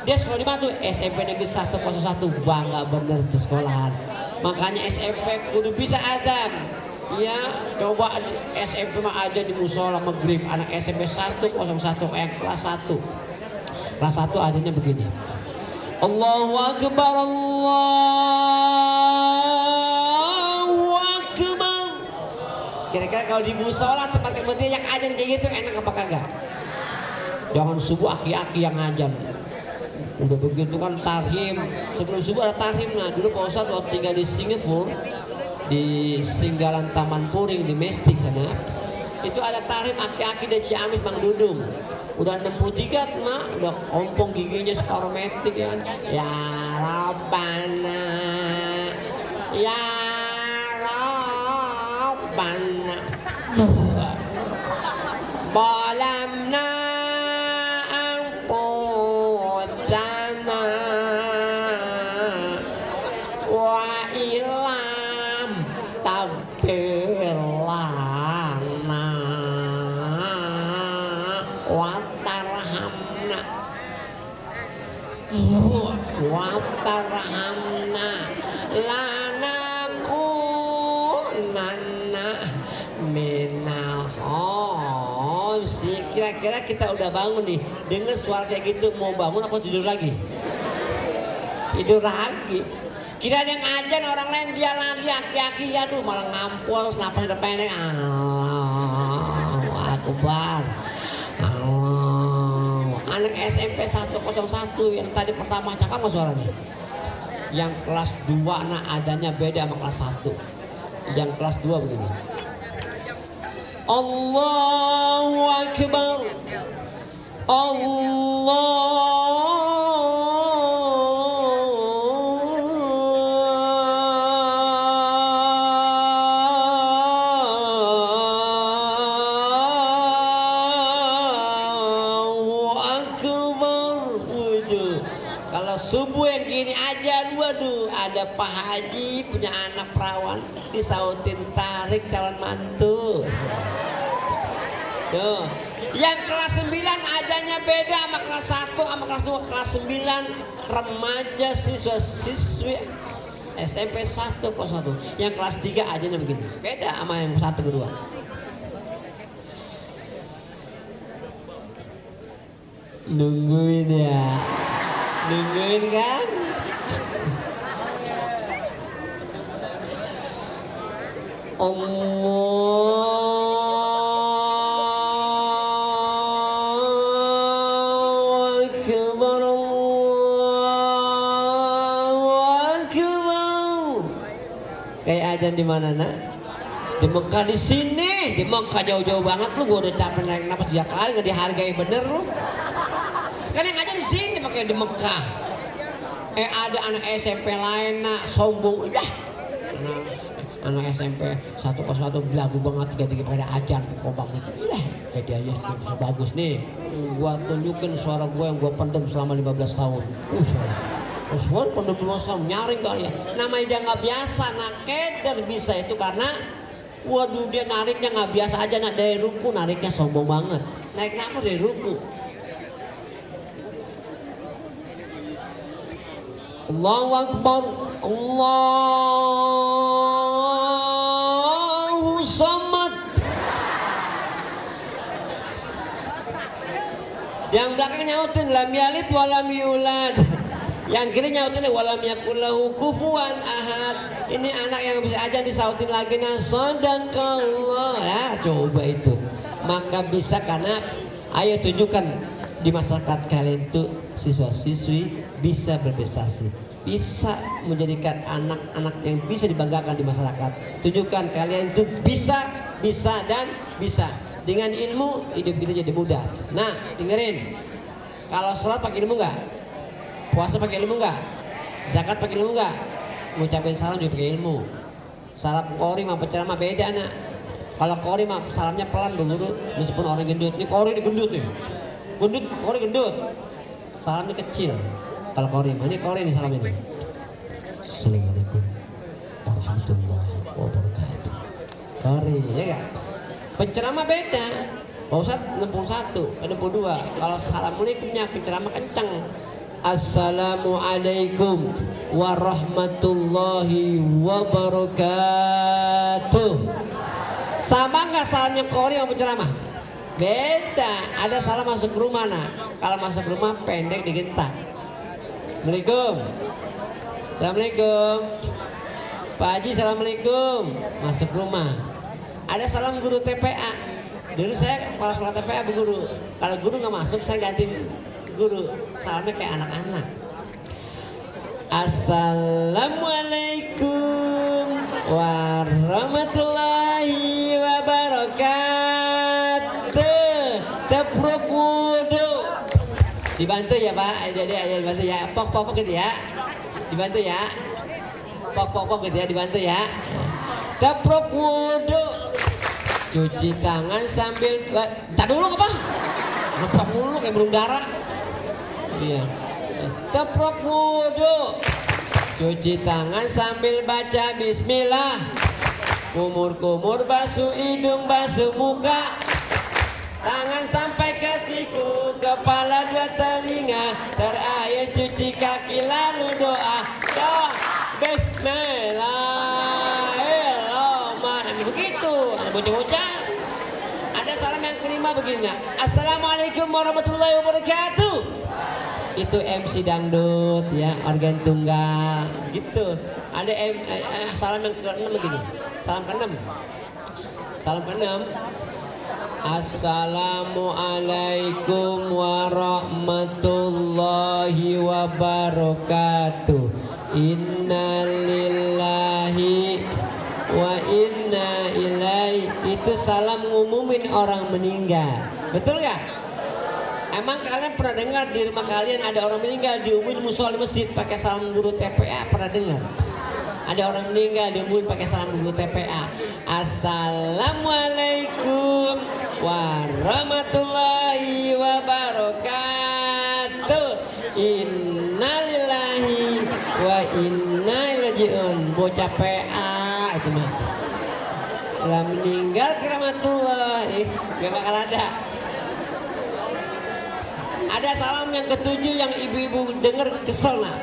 dia sekolah di mana tuh? SMP Negeri 101, bangga bener di sekolahan. Makanya SMP kudu bisa azan. Ya, coba SMP mah aja di musola maghrib. Anak SMP 101 yang kelas 1. Kelas 1 adanya begini. Allahu Akbar, Allahu Akbar. Kira-kira kalau di musola tempat kemudian yang ajan kayak gitu enak apa kagak? Jangan subuh aki-aki yang ajan. Udah begitu kan tarhim. Sebelum subuh ada tarhim. Nah dulu Pak Ustadz waktu tinggal di Singapura, di Singgalan Taman Puring di Mestik sana, itu ada tarhim aki-aki dari Ciamis Mang Dudung. Udah 63 mak, udah ompong giginya separuh metik ya. Ya Rabbana, ya Rabbana, bola watarhamna watarhamna lanakunanna minal khosirin. Kira-kira kita udah bangun nih, dengar suara kayak gitu, mau bangun apa tidur lagi? Tidur lagi. Kira ada yang ajan orang lain, dia lagi aki-aki, aduh malah ngampul, napas udah pendek. Allahu Akbar. Anak SMP 101 yang tadi pertama cakap nggak suaranya? Yang kelas 2 nah adanya beda sama kelas 1. Yang kelas 2 begini. Allahu Akbar. Kalau subuh yang gini aja, waduh, ada Pak Haji punya anak perawan disautin tarik calon mantu. Tuh, yang kelas 9 ajannya beda sama kelas 1 sama kelas 2. Kelas 9 remaja siswa-siswi SMP 101. Yang kelas 3 ajannya begini. Beda sama yang 1 kedua. Nungguin ya. Nungguin kan? Allahu Akbar, Allahu Akbar. Kayak ajan di mana nak? Di Mekah di sini. Di Mekah jauh-jauh banget lu, gua udah capek naik napas 3 kali nggak dihargai bener lu. Kan yang aja di sini pakai di Mekah. Ada anak SMP lain nak sombong udah. Anak SMP 101 belagu banget, 3 pada ajan kobang itu. Udah, jadi aja bisa bagus nih. Gua tunjukin suara gua yang gua pendem selama 15 tahun. Terus gua pendem 15 tahun nyaring kali ya. Namanya dia nggak biasa, nak keder bisa itu karena waduh dia nariknya nggak biasa aja, nak dari ruku nariknya sombong banget. Naik apa dari ruku? Allahu Akbar, Allahu Samad. Yang belakang nyautin lam yalid wa lam yulad. Yang kiri nyautin wa lam yakul lahu kufuwan ahad. Ini anak yang bisa aja disautin lagi nah sadaqallah. Ya, coba itu. Maka bisa karena ayo tunjukkan di masyarakat kalian itu siswa-siswi bisa berprestasi, bisa menjadikan anak-anak yang bisa dibanggakan di masyarakat. Tunjukkan kalian itu bisa dan bisa. Dengan ilmu hidup kita jadi mudah. Nah, dengerin. Kalau sholat pakai ilmu nggak? Puasa pakai ilmu nggak? Zakat pakai ilmu nggak? Ngucapin salam juga pakai ilmu. Salam kori sama penceramah beda nak. Kalau kori mah salamnya pelan dulu, meskipun orang gendut. Ini kori ini gendut nih. Gendut, kori gendut. Salamnya kecil. Kalau kori, ini kori nih salamnya nih. Assalamualaikum warahmatullahi wabarakatuh. Kori, ya gak? Penceramah beda. Pak Ustadz 61, 62. Kalau assalamualaikumnya penceramah kenceng. Assalamualaikum warahmatullahi wabarakatuh. Sama nggak salamnya kori sama penceramah? Beda. Ada salam masuk rumah nah. Kalau masuk rumah pendek digentak. Assalamualaikum. Assalamualaikum. Pak Haji, assalamualaikum. Masuk rumah. Ada salam guru TPA. Dulu saya kepala sekolah TPA bu guru. Kalau guru nggak masuk saya ganti guru. Salamnya kayak anak-anak. Assalamualaikum warahmatullahi wabarakatuh. Tepruk wudu. Dibantu ya Pak. Jadi ayo dibantu ya. Pok gitu ya. Dibantu ya. Pok gitu ya. Dibantu ya. Tepruk wudu. Cuci tangan sambil tak dulu apa? Ngeprok mulu kayak burung dara. Iya. Teprok wudu. Cuci tangan sambil baca bismillah. Kumur-kumur basuh hidung, basuh muka. tangan sampai ke siku, kepala dua telinga, terakhir cuci kaki lalu doa. Doa Bismillahirrahmanirrahim. Begitu, ada bocah-bocah. Ada salam yang kelima begini. Assalamualaikum warahmatullahi wabarakatuh. Itu MC dangdut ya, organ tunggal gitu. Ada salam yang ke-6 begini. Salam ke-6. Salam ke-6. Assalamualaikum warahmatullahi wabarakatuh. Innalillahi wa inna ilaihi. Itu salam ngumumin orang meninggal. Betul gak? Emang kalian pernah dengar di rumah kalian ada orang meninggal diumumin musola di masjid pakai salam guru TPA? Pernah dengar? Ada orang meninggal diumumin pakai salam guru TPA. Assalamualaikum warahmatullahi wabarakatuh. Innalillahi wa inna ilaihi raji'un. Bocah PA itu mah. Lah meninggal keramatullah, gak bakal ada. Ada salam yang ketujuh yang ibu-ibu dengar kesel nah.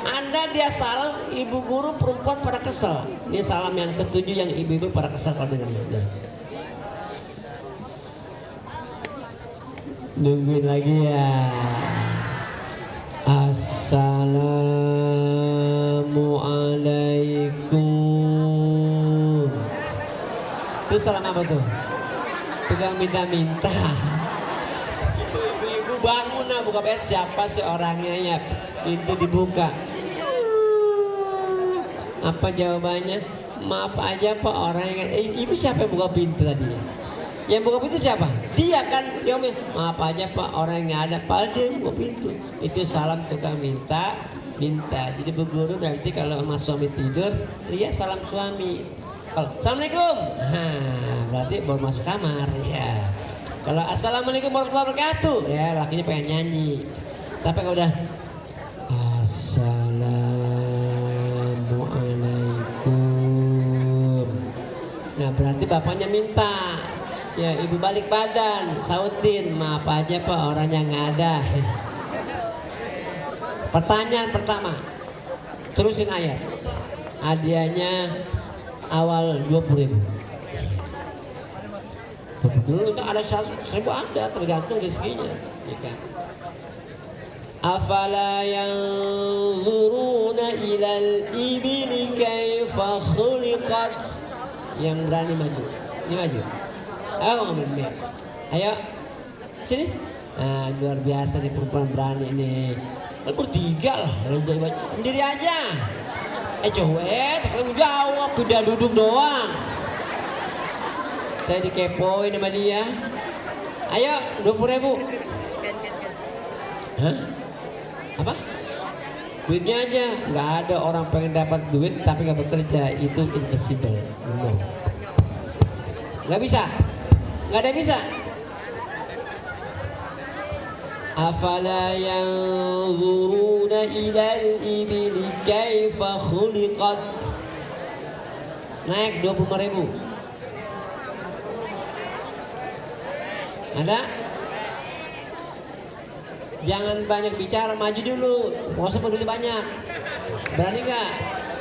Anda dia salam ibu guru perempuan pada kesel. Ini salam yang ketujuh yang ibu-ibu pada kesel kalau dengarnya. Nah. Nungguin lagi ya. Assalamualaikum. Itu salam apa tuh? Tukang minta-minta. Ibu-ibu bangun nah buka bed, siapa sih orangnya ya? Pintu dibuka. Apa jawabannya? Maaf aja Pak, orang yang ibu siapa yang buka pintu tadi? Yang buka pintu siapa? Dia kan jawabnya. Maaf aja Pak, orang yang nggak ada. Padahal dia buka pintu. Itu salam tukang minta. Jadi bu guru nanti kalau sama suami tidur, lihat salam suami. Kalau Assalamualaikum, berarti baru masuk kamar ya. Kalau Assalamualaikum warahmatullahi wabarakatuh, ya lakinya pengen nyanyi. Tapi kalau udah Assalamualaikum, nah berarti bapaknya minta. Ya ibu balik badan, sautin, maaf aja Pak orangnya nggak ada. Pertanyaan pertama, terusin ayat. Hadiahnya awal 20.000. Dulu itu ada 100.000 ada, tergantung rezekinya. Ya. Afala yanzuruna ilal ibili kaifa khuliqat. Yang berani maju. Ini maju. Ayo ngambil mic. Ayo. Sini. Nah, luar biasa nih perempuan berani nih. Bertiga lah, sendiri aja. Cowet, kamu jawab, udah duduk doang. Saya dikepoin sama dia. Ayo, 20.000. Hah? Apa? Duitnya aja. Nggak ada orang pengen dapat duit tapi nggak bekerja. Itu impossible. Nggak bisa. Nggak ada yang bisa. Afala yanzuruna ilal ibili kaifa khuliqat. Naik 25.000. Ada? Jangan banyak bicara, maju dulu. Nggak usah peduli banyak. Berani nggak?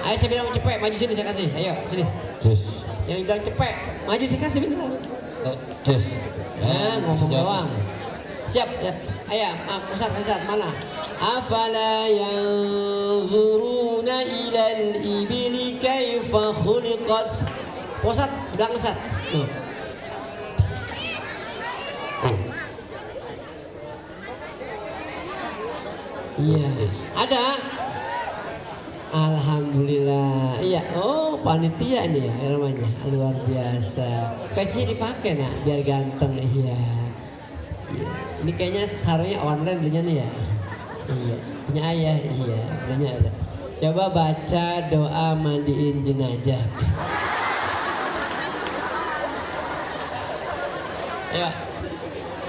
Ayo saya bilang cepet, maju sini saya kasih. Ayo sini. Terus. Yang bilang cepet, maju saya kasih beneran. Terus. Ngomong doang. Siap, siap. Ayo, Ustaz, mana? Afala yanzuruna ilal ibili kaifa khuliqat. Ustaz, belakang Ustaz. Tuh. Iya, ada. Alhamdulillah. Iya, oh panitia nih ya namanya. Luar biasa. Peci dipakai nak biar ganteng. Iya. Ini kayaknya sarungnya online belinya nih ya. Iya, punya ayah. Iya, belinya ada. Coba baca doa mandiin jenazah. Ya.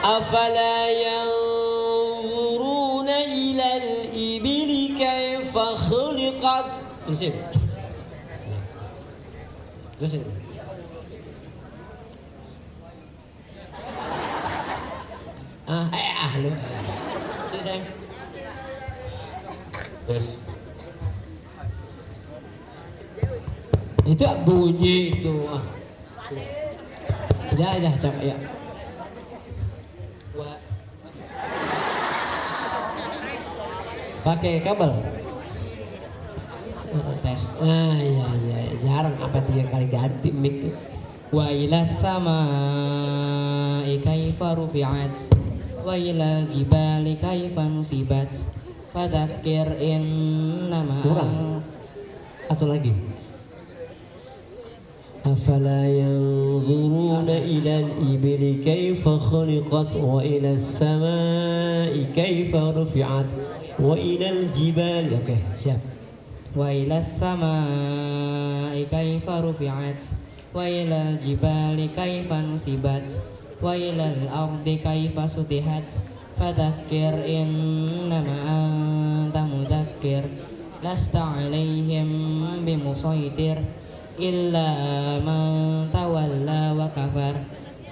Afala yanzuruna ilal ibili kaifa khuliqat. Terusin. Terusin. Lu. Sini sayang. Terus. Itu bunyi itu. Ya, coba ya. Pakai kabel. Tes. Iya, jarang apa 3 kali ganti mic. Wa ila samaa'i kaifa rufi'at wa ila jibali kaifa nusibat fadzakir innama Kurang. Atau lagi. Afala yanzuruna ila al-ibili kaifa khuliqat wa ila as-samaa'i kaifa rufi'at wa ila al-jibali. Oke, siap. wa ila samaa'i kaifa rufi'at wa ila jibali kaifa nusibat wa ila al-ardi kaifa sutihat fadzakir innama anta mudzakkir lasta 'alaihim bimusaitir illa man tawalla wa kafar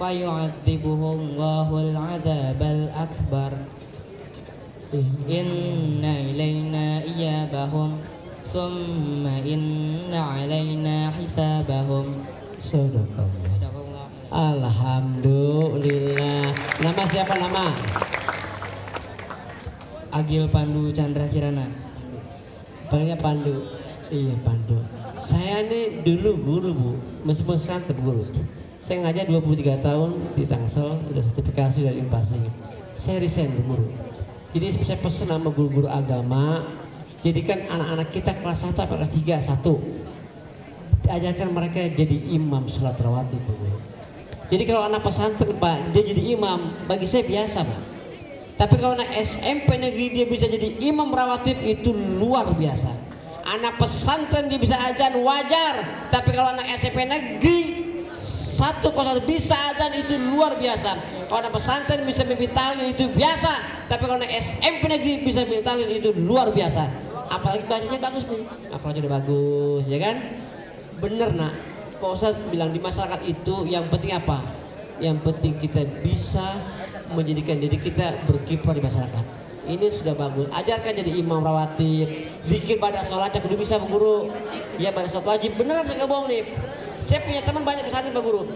fayu'adzibuhu Allahul 'adzabal akbar inna ilaina iyabahum summa inna 'alaina hisabahum. Sadaqallah. Alhamdulillah. Nama siapa nama? Agil Pandu Chandra Kirana. Panggilnya Pandu. Iya, Pandu. Saya nih dulu guru, Bu. Meskipun sekarang tetap guru. Saya ngajar 23 tahun di Tangsel, udah sertifikasi dari Impasi. Saya resign guru. Jadi saya pesan sama guru-guru agama, jadikan anak-anak kita kelas 1 atau kelas 3 satu. Ajarkan mereka jadi imam sholat rawatib, Bu. Jadi kalau anak pesantren, Pak, dia jadi imam, bagi saya biasa, Pak. Tapi kalau anak SMP negeri dia bisa jadi imam rawatib, itu luar biasa. Anak pesantren dia bisa azan wajar, tapi kalau anak SMP negeri 101 bisa azan, itu luar biasa. Kalau anak pesantren bisa mimpi talin, itu biasa, tapi kalau anak SMP negeri bisa mimpi talin, itu luar biasa. Apalagi bacanya bagus nih, apalagi udah bagus, ya kan? Bener nak, Pak Ustadz bilang di masyarakat itu yang penting apa? Yang penting kita bisa menjadikan diri kita berkiprah di masyarakat. Ini sudah bagus. Ajarkan jadi imam rawatib, zikir pada sholatnya kudu bisa, Bu Guru. Ya, pada sholat wajib. Beneran saya nggak bohong nih. Saya punya teman banyak pesantren, Pak Guru.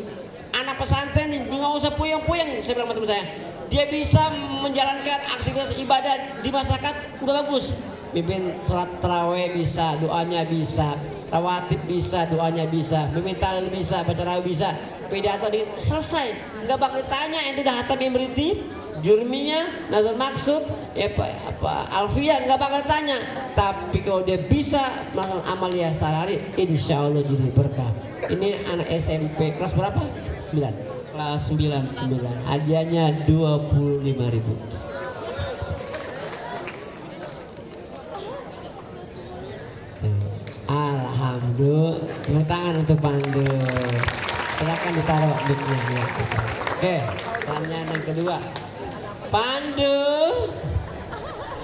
Anak pesantren nggak usah puyeng-puyeng. Saya bilang sama teman saya, dia bisa menjalankan aktivitas ibadah di masyarakat udah bagus. Mimpin sholat taraweh bisa, doanya bisa, rawatib bisa, doanya bisa, mimpin tahlil bisa, baca tarawih bisa, pidato selesai. Nggak bakal ditanya itu udah hatam yang beriti, jurminya, nazar maksud, apa alfiah, nggak bakal tanya. Tapi kalau dia bisa melakukan amalia sehari, insya Allah jadi berkah. Ini anak SMP kelas berapa? 9. Kelas 9. Hadiahnya 25.000. Alhamdulillah. Tepuk tangan untuk Pandu. Silakan ditaruh mic-nya. Oke, pertanyaan yang kedua. Pandu,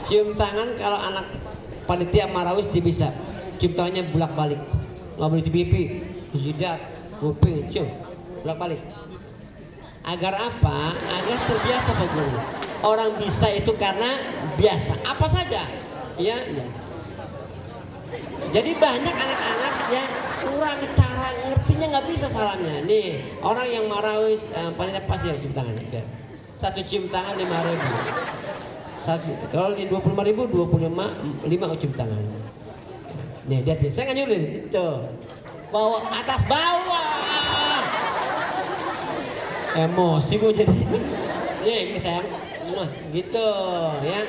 cium tangan kalau anak panitia marawis dia bisa. Cium tangannya bolak-balik. Nggak boleh di pipi, di jidat, kuping, cium bolak-balik. Agar apa? Agar terbiasa, Pak Guru. Orang bisa itu karena biasa. Apa saja? Ya. Jadi banyak anak-anak yang kurang cara ngertinya, nggak bisa salamnya. Nih orang yang marawis paling pas ya cium tangan. Satu cium tangan 5.000. Satu kalau di 25.000 5 cium tangan. Nih lihat, saya nggak nyuruh tuh. Bawa atas bawah. Emosi gue jadi. Nih sayang, gitu ya.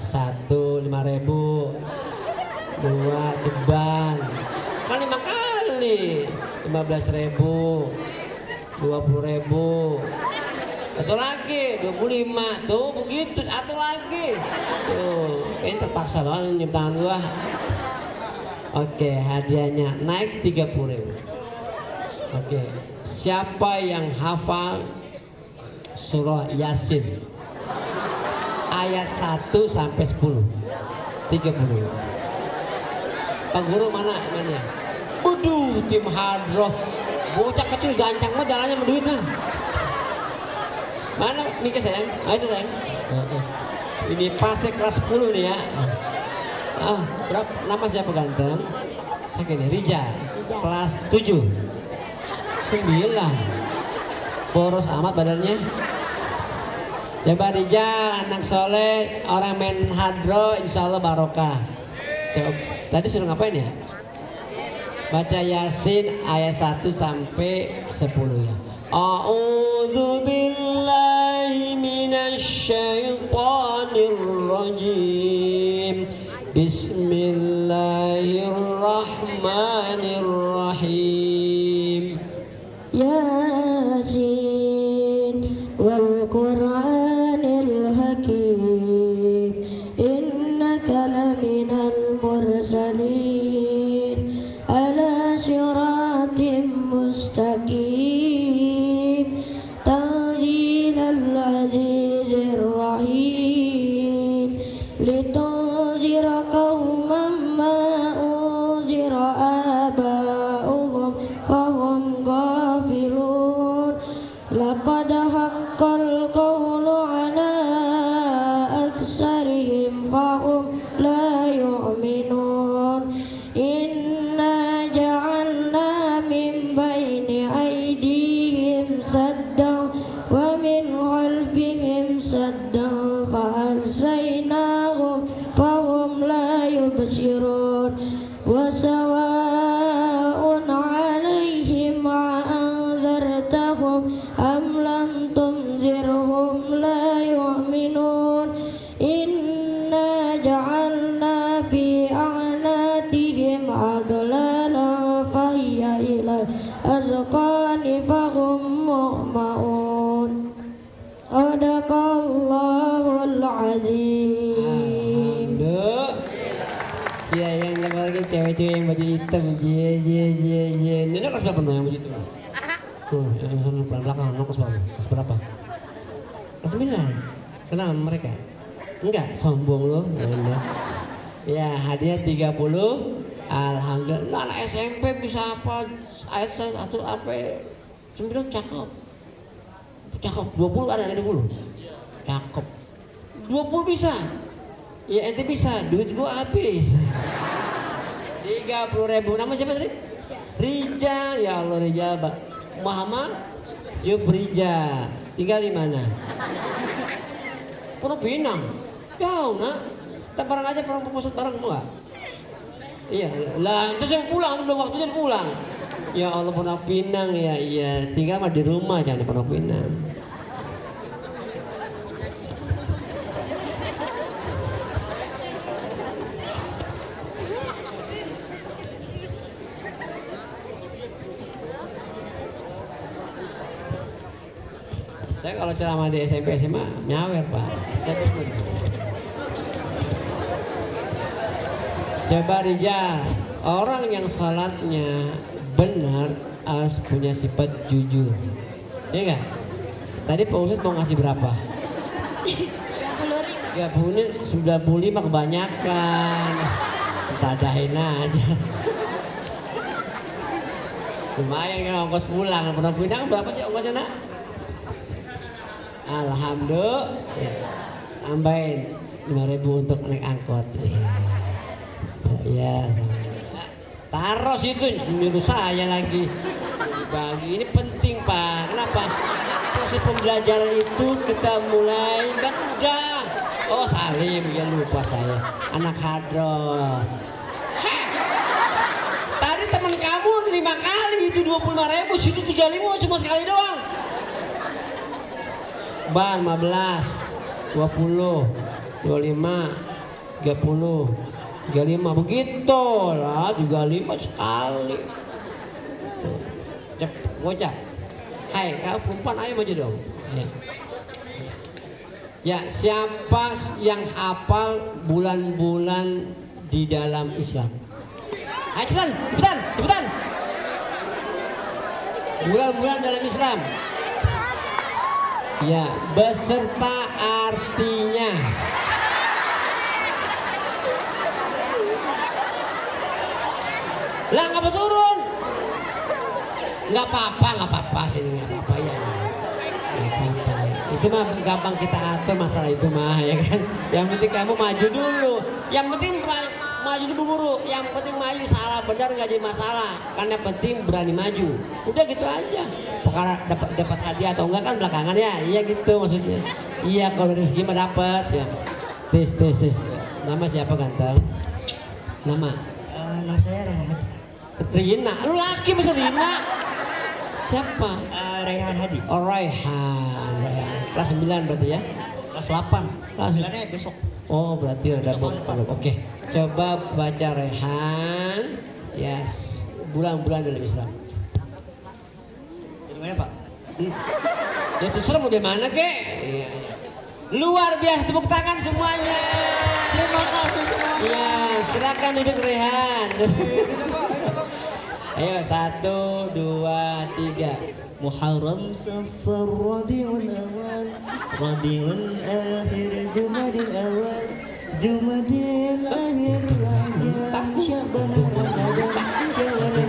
1 5.000. 2 ceban kan 5 kali 15.000, 20.000, atau lagi 25 tuh begitu, atau lagi tuh. Ini terpaksa banget nyium tangan gua. Oke, hadiahnya naik 30.000. Oke, siapa yang hafal surah Yasin ayat 1 sampai 10? 30. Pak Guru mana namanya? Waduh, tim hadroh. Bocah kecil gancang mah jalannya menduit lah. Mana Mika sayang? Itu sayang. Ini pasti kelas 10 nih ya. Berapa? Nama siapa ganteng? Oke nih, Rijal. Kelas 7. 9. Boros amat badannya. Coba Rijal, anak soleh, orang main hadro, insya Allah barokah. Coba. Tadi suruh ngapain ya? Baca Yasin ayat 1 sampai 10 ya. A'udzu billahi minasy syaithanir rajim. Bismillahirrahmanirrahim. Yasin wal Qur'anil Hakim innaka laminal mursalin ala siratim mustaqim tanzilal azizir rahim litunzira qauman ma unzira aba'uhum fahum ghafilun laqad haqqal qawlu ala aksarihim fahum la yu'minun inna ja'alna min baini aydihim saddan wa min khalfihim saddan fa'arsaynahum fahum la yubsirun wa sawa'un 'alaihim a'anzartahum am lam tunzirhum la yu'minun inna ja'alna fi a'natihim aglalan fahiya ilal azqani fahum mu'maun. Sadaqallahul azim. Ya yang lagi cewek-cewek yang baju hitam, je. Ini kelas berapa yang baju hitam? Tuh, yang belakang, kelas berapa? Kelas berapa? Kelas 9. Kenal mereka? Enggak, sombong lo. Ya, hadiah 30. Alhamdulillah, anak SMP bisa apa? Ayat 1 sampai 9 cakep. Cakep, 20 ada 20. Cakep. 20 bisa. Ya ente bisa, duit gua habis. 30.000. Nama siapa tadi? Rijal. Ya Allah Rijal. Muhammad Jubrija. Tinggal di mana? Pondok Pinang. Jauh nak. Kita bareng aja, bareng pusat bareng semua. Iya, lah terus yang pulang, belum waktunya pulang. Ya Allah Pondok Pinang ya, iya. Tinggal mah di rumah, jangan di Pondok Pinang. Saya kalau ceramah di SMP SMA nyawer Pak. Saya coba Rijal, orang yang salatnya benar harus punya sifat jujur. Iya enggak? Tadi Pak Ustadz mau ngasih berapa? 30, 95 kebanyakan. Kita adain aja. Lumayan kan ongkos pulang. Pernah pindah berapa sih ongkosnya nak? Alhamdulillah. Tambahin 5.000 untuk naik angkot. Ya. Taruh situ nyuruh saya lagi. Bagi ini penting Pak. Kenapa? Proses pembelajaran itu kita mulai kan udah. Oh Salim, ya lupa saya. Anak hadroh. Tadi teman kamu 5 kali itu 25.000, situ 35 cuma sekali doang. Bang 15, 20, 25, 30, 35 begitu lah, juga 5 sekali. Cek, gocap. Hai, kau perempuan ayo maju dong. Ya, siapa yang hafal bulan-bulan di dalam Islam? Ayo cepetan. Bulan-bulan dalam Islam. Ya, beserta artinya. Lah ngapa turun? Nggak apa-apa sini nggak apa-apa ya. Nggak apa-apa. Itu mah gampang kita atur masalah itu mah ya kan. Yang penting kamu maju dulu. Yang penting maju dulu guru. Yang penting maju, salah benar nggak jadi masalah. Kan yang penting berani maju. Udah gitu aja. Perkara dapat hadiah atau enggak kan belakangan ya. Iya gitu maksudnya. Iya kalau rezeki mah dapat ya. Tes. Nama siapa ganteng? Nama? Nama saya Rehan. Rina. Lu laki masa Rina? Siapa? Rehan Hadi. Oh Raihan. Kelas 9 berarti ya? Kelas 8. Kelas 9-nya besok. Oh berarti ada Besok malam, Pak. Oke. Coba baca Rehan. Ya bulan-bulan dalam Islam. Dari mana Pak? Ya terserah mau di mana kek? Iya. Luar biasa, tepuk tangan semuanya. Terima kasih semuanya. Ya silakan duduk Rehan. Ayo 1, 2, 3. Muharram Safar Rabiul Awal Rabiul Akhir Jumadil Awal Jumadil Akhir Rajab Syaban Ramadan Syawal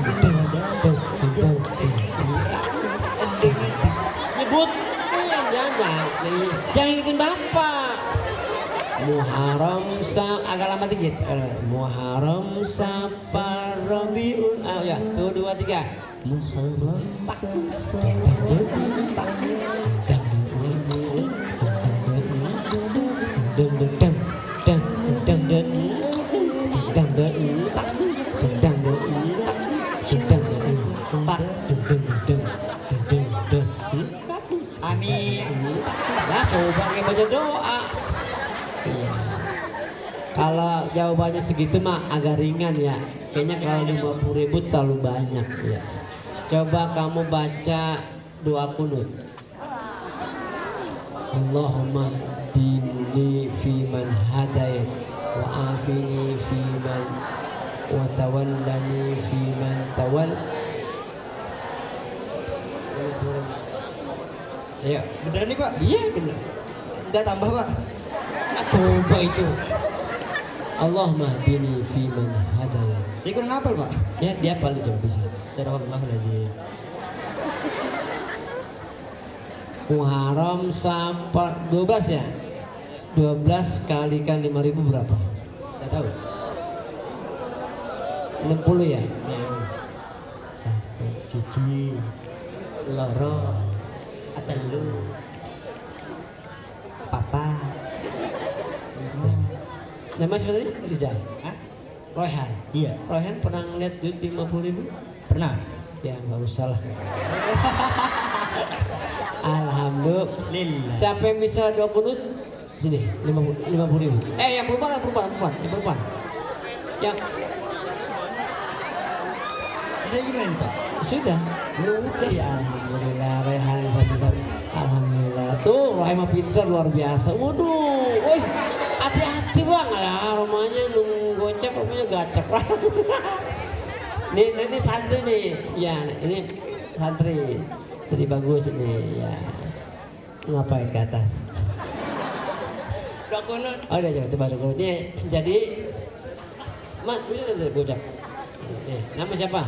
Nyebut jangan ikutin bapak. Muharram agak lama dikit. Muharram Safar Rabiul Awal. Ya, 1, 2, 3. Muharram Amin. Lah, coba pakai baca doa. Kalau jawabannya segitu mah agak ringan ya. Kayaknya kalau 50.000 terlalu banyak ya. Coba kamu baca doa kunut. Allahumma dini fiman hadait wa afini fiman wa tawallani fiman tawal. Ayo, Beneran nih Pak? iya benar. Enggak tambah Pak? Coba itu. Allahumma dini fiman hadait. Saya kurang hafal Pak. Ya, dia paling coba bisa. Astagfirullahaladzim. Muharram Safar 12 ya? 12 kalikan 5.000 berapa? Enggak tahu. 60 ya? Satu cici loro atelu papa. Nama sebenarnya Rizal? Hah? Royhan? Iya. Royhan pernah ngeliat duit 50.000? Pernah. Ya nggak usah lah. Alhamdulillah. Siapa yang bisa 2 kunut? Sini, 50.000. Yang perempuan. Yang Saya gimana Pak? sudah. Udah ya alhamdulillah Rehan satu. Alhamdulillah. Tuh Royhan mah pintar luar biasa. Waduh, woi. Hati-hati bang, lah rumahnya nunggu gocap, rumahnya gacap. Ini santri nih, ya ini santri, jadi bagus nih, ya. Ngapain ke atas? Dua kunut. Oh udah coba dulu. Ini jadi, mas ini udah gocap. Nama siapa?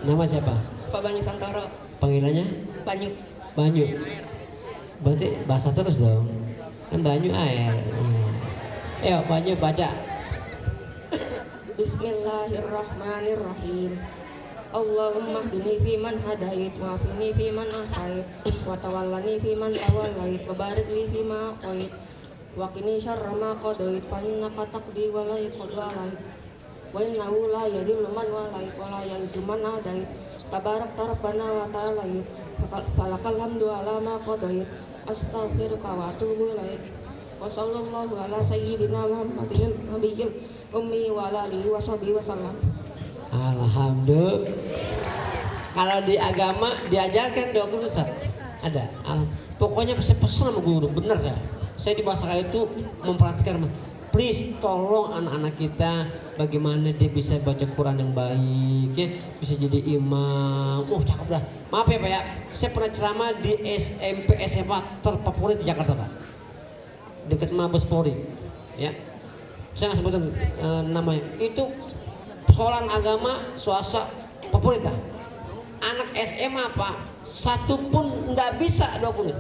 Nama siapa? Pak Banyu Santoro. Panggilannya? Banyu. Banyu. Berarti basah terus dong. Kan Banyu air. Ayo Banyu baca. Bismillahirrahmanirrahim. Allahumma hdini fiman hadait wa afini fiman afait wa tawallani fiman tawallait wa barik li fima aqait wa qini syarra ma qadait fa innaka taqdi wa la yuqda alaik wa innahu la yadhillu man walait wa la yadhillu man adait tabarak rabbana wa ta'ala falakal hamdu ala ma qadait astaghfiruka wa atubu ilaik wa sallallahu ala sayyidina Muhammadin nabiyil ummi wa ala alihi wa sahbihi wasallam. Alhamdulillah. Kalau di agama diajarkan doa kunut ada. Pokoknya saya pesan sama guru, bener ya. Saya di masa itu memperhatikan, please tolong anak-anak kita bagaimana dia bisa baca Quran yang baik, ya, bisa jadi imam. Cakep dah. Maaf ya Pak ya, saya pernah ceramah di SMP SMA terfavorit di Jakarta Pak, dekat Mabes Polri, ya. Saya nggak sebutkan namanya. Itu sekolahan agama swasta favorit dah. Anak SMA Pak satu pun nggak bisa 20 menit.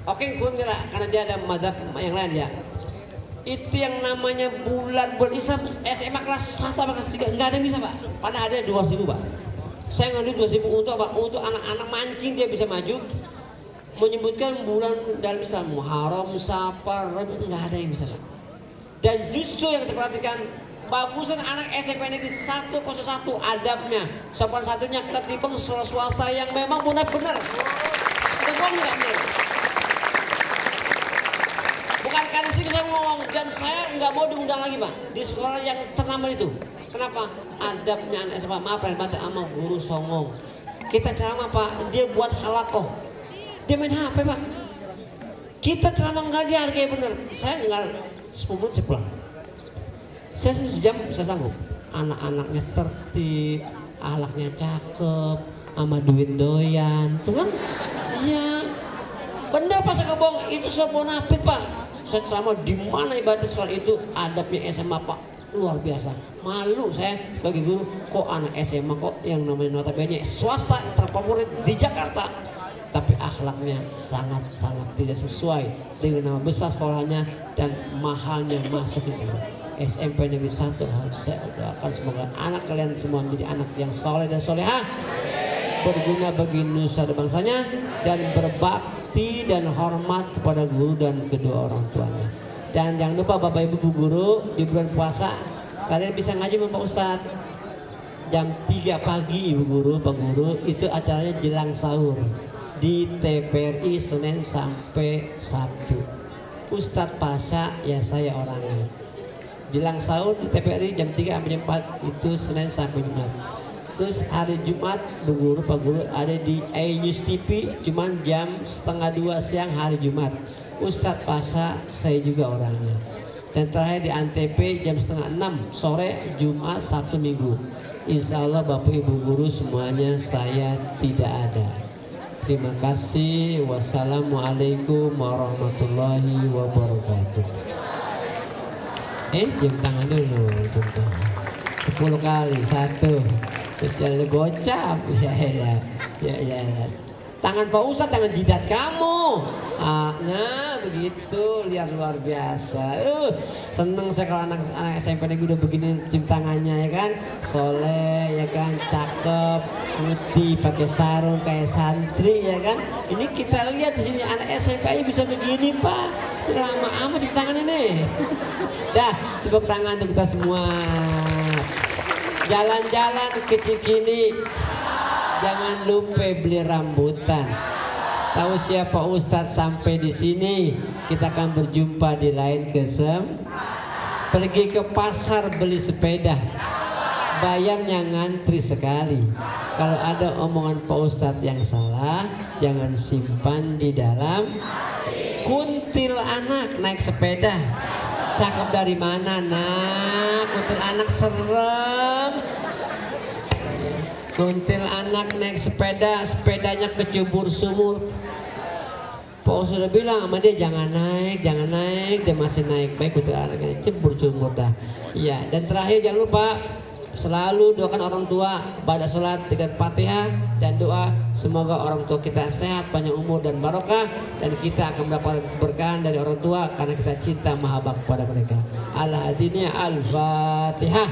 Oke, gue kira karena dia ada mazhab yang lain ya. Itu yang namanya bulan Islam SMA kelas 1 sama kelas 3 nggak ada yang bisa pak. Padahal ada 200.000 pak. Saya ngambil 200.000 untuk apa? Untuk anak-anak mancing dia bisa maju. Menyebutkan bulan dalam Islam Muharram, Safar, Rabiul, nggak ada yang bisa pak. Dan justru yang saya perhatikan bagusan anak SMP Negeri 101 adabnya, sopan satunya ketimbang sekolah swasta yang memang benar-benar nggak benar. Bukan kali sini saya ngomong dan saya nggak mau diundang lagi pak di sekolah yang ternama itu. Kenapa? Adabnya anak SMA maaf lahir batin sama guru songong. Kita ceramah pak, dia buat halakoh, dia main HP pak. Kita ceramah nggak dihargai bener. Saya nggak 10 menit saya pulang. Saya sejam bisa sanggup. Anak-anaknya tertib, ahlaknya cakep, sama duit doyan, tuh kan? Iya, benar pak saya bohong. Itu soal bonafit pak. Saya ceramah di mana ibadah sekolah itu adabnya SMA pak luar biasa. Malu saya sebagai guru kok anak SMA kok yang namanya notabene swasta terfavorit di Jakarta, tapi akhlaknya sangat-sangat tidak sesuai dengan nama besar sekolahnya dan mahalnya masuk ke sana. SMP Negeri 1 harus saya doakan semoga anak kalian semua menjadi anak yang soleh dan solehah, berguna bagi nusa dan bangsanya, dan berbakti dan hormat kepada guru dan kedua orang tuanya. Dan jangan lupa Bapak Ibu guru di bulan puasa kalian bisa ngaji sama Pak Ustadz jam 3 pagi Ibu guru, Pak guru, itu acaranya jelang sahur di TPRI Senin sampai Sabtu. Ustadz Pasha ya saya orangnya. Jelang sahur di TPRI jam 3 sampai jam 4 itu Senin sampai Jumat. Terus hari Jumat Bu Guru, Pak Guru ada di iNews TV cuman jam 1:30 siang hari Jumat. Ustadz Pasha saya juga orangnya. Dan terakhir di Antv jam 5:30 sore Jumat, Sabtu, Minggu. Insya Allah Bapak Ibu Guru semuanya saya tidak ada. Terima kasih. Wassalamualaikum warahmatullahi wabarakatuh. Cium tangan dulu, cium tangan 10 kali, 1 terus jalan gocap, ya. Tangan Pak Ustadz, tangan jidat kamu. Nah begitu, lihat luar biasa. Seneng saya kalau anak SMP ini udah begini cium tangannya ya kan, soleh ya kan, cakep, putih, pakai sarung kayak santri ya kan. Ini kita lihat di sini anak SMP aja bisa begini pak, lama amat cium tangan ini. Dah, tepuk tangan untuk kita semua. Jalan-jalan ke Cikini, jangan lupa beli rambutan. Tahu siapa Ustadz sampai di sini, kita akan berjumpa di lain kesempatan. Pergi ke pasar beli sepeda, bayarnya ngantri sekali. Kalau ada omongan Pak Ustadz yang salah, jangan simpan di dalam. Kuntil anak naik sepeda, cakep dari mana nak? Kuntil anak serem. Kuntil anak naik sepeda, sepedanya kecebur sumur. Pak sudah bilang sama dia jangan naik, dia masih naik. Baik kuntil anaknya cebur sumur dah. Iya, dan terakhir jangan lupa selalu doakan orang tua pada sholat dengan Fatihah dan doa semoga orang tua kita sehat, panjang umur dan barokah, dan kita akan mendapat keberkahan dari orang tua karena kita cinta mahabbah kepada mereka. Al-Hadiniya Al-Fatihah.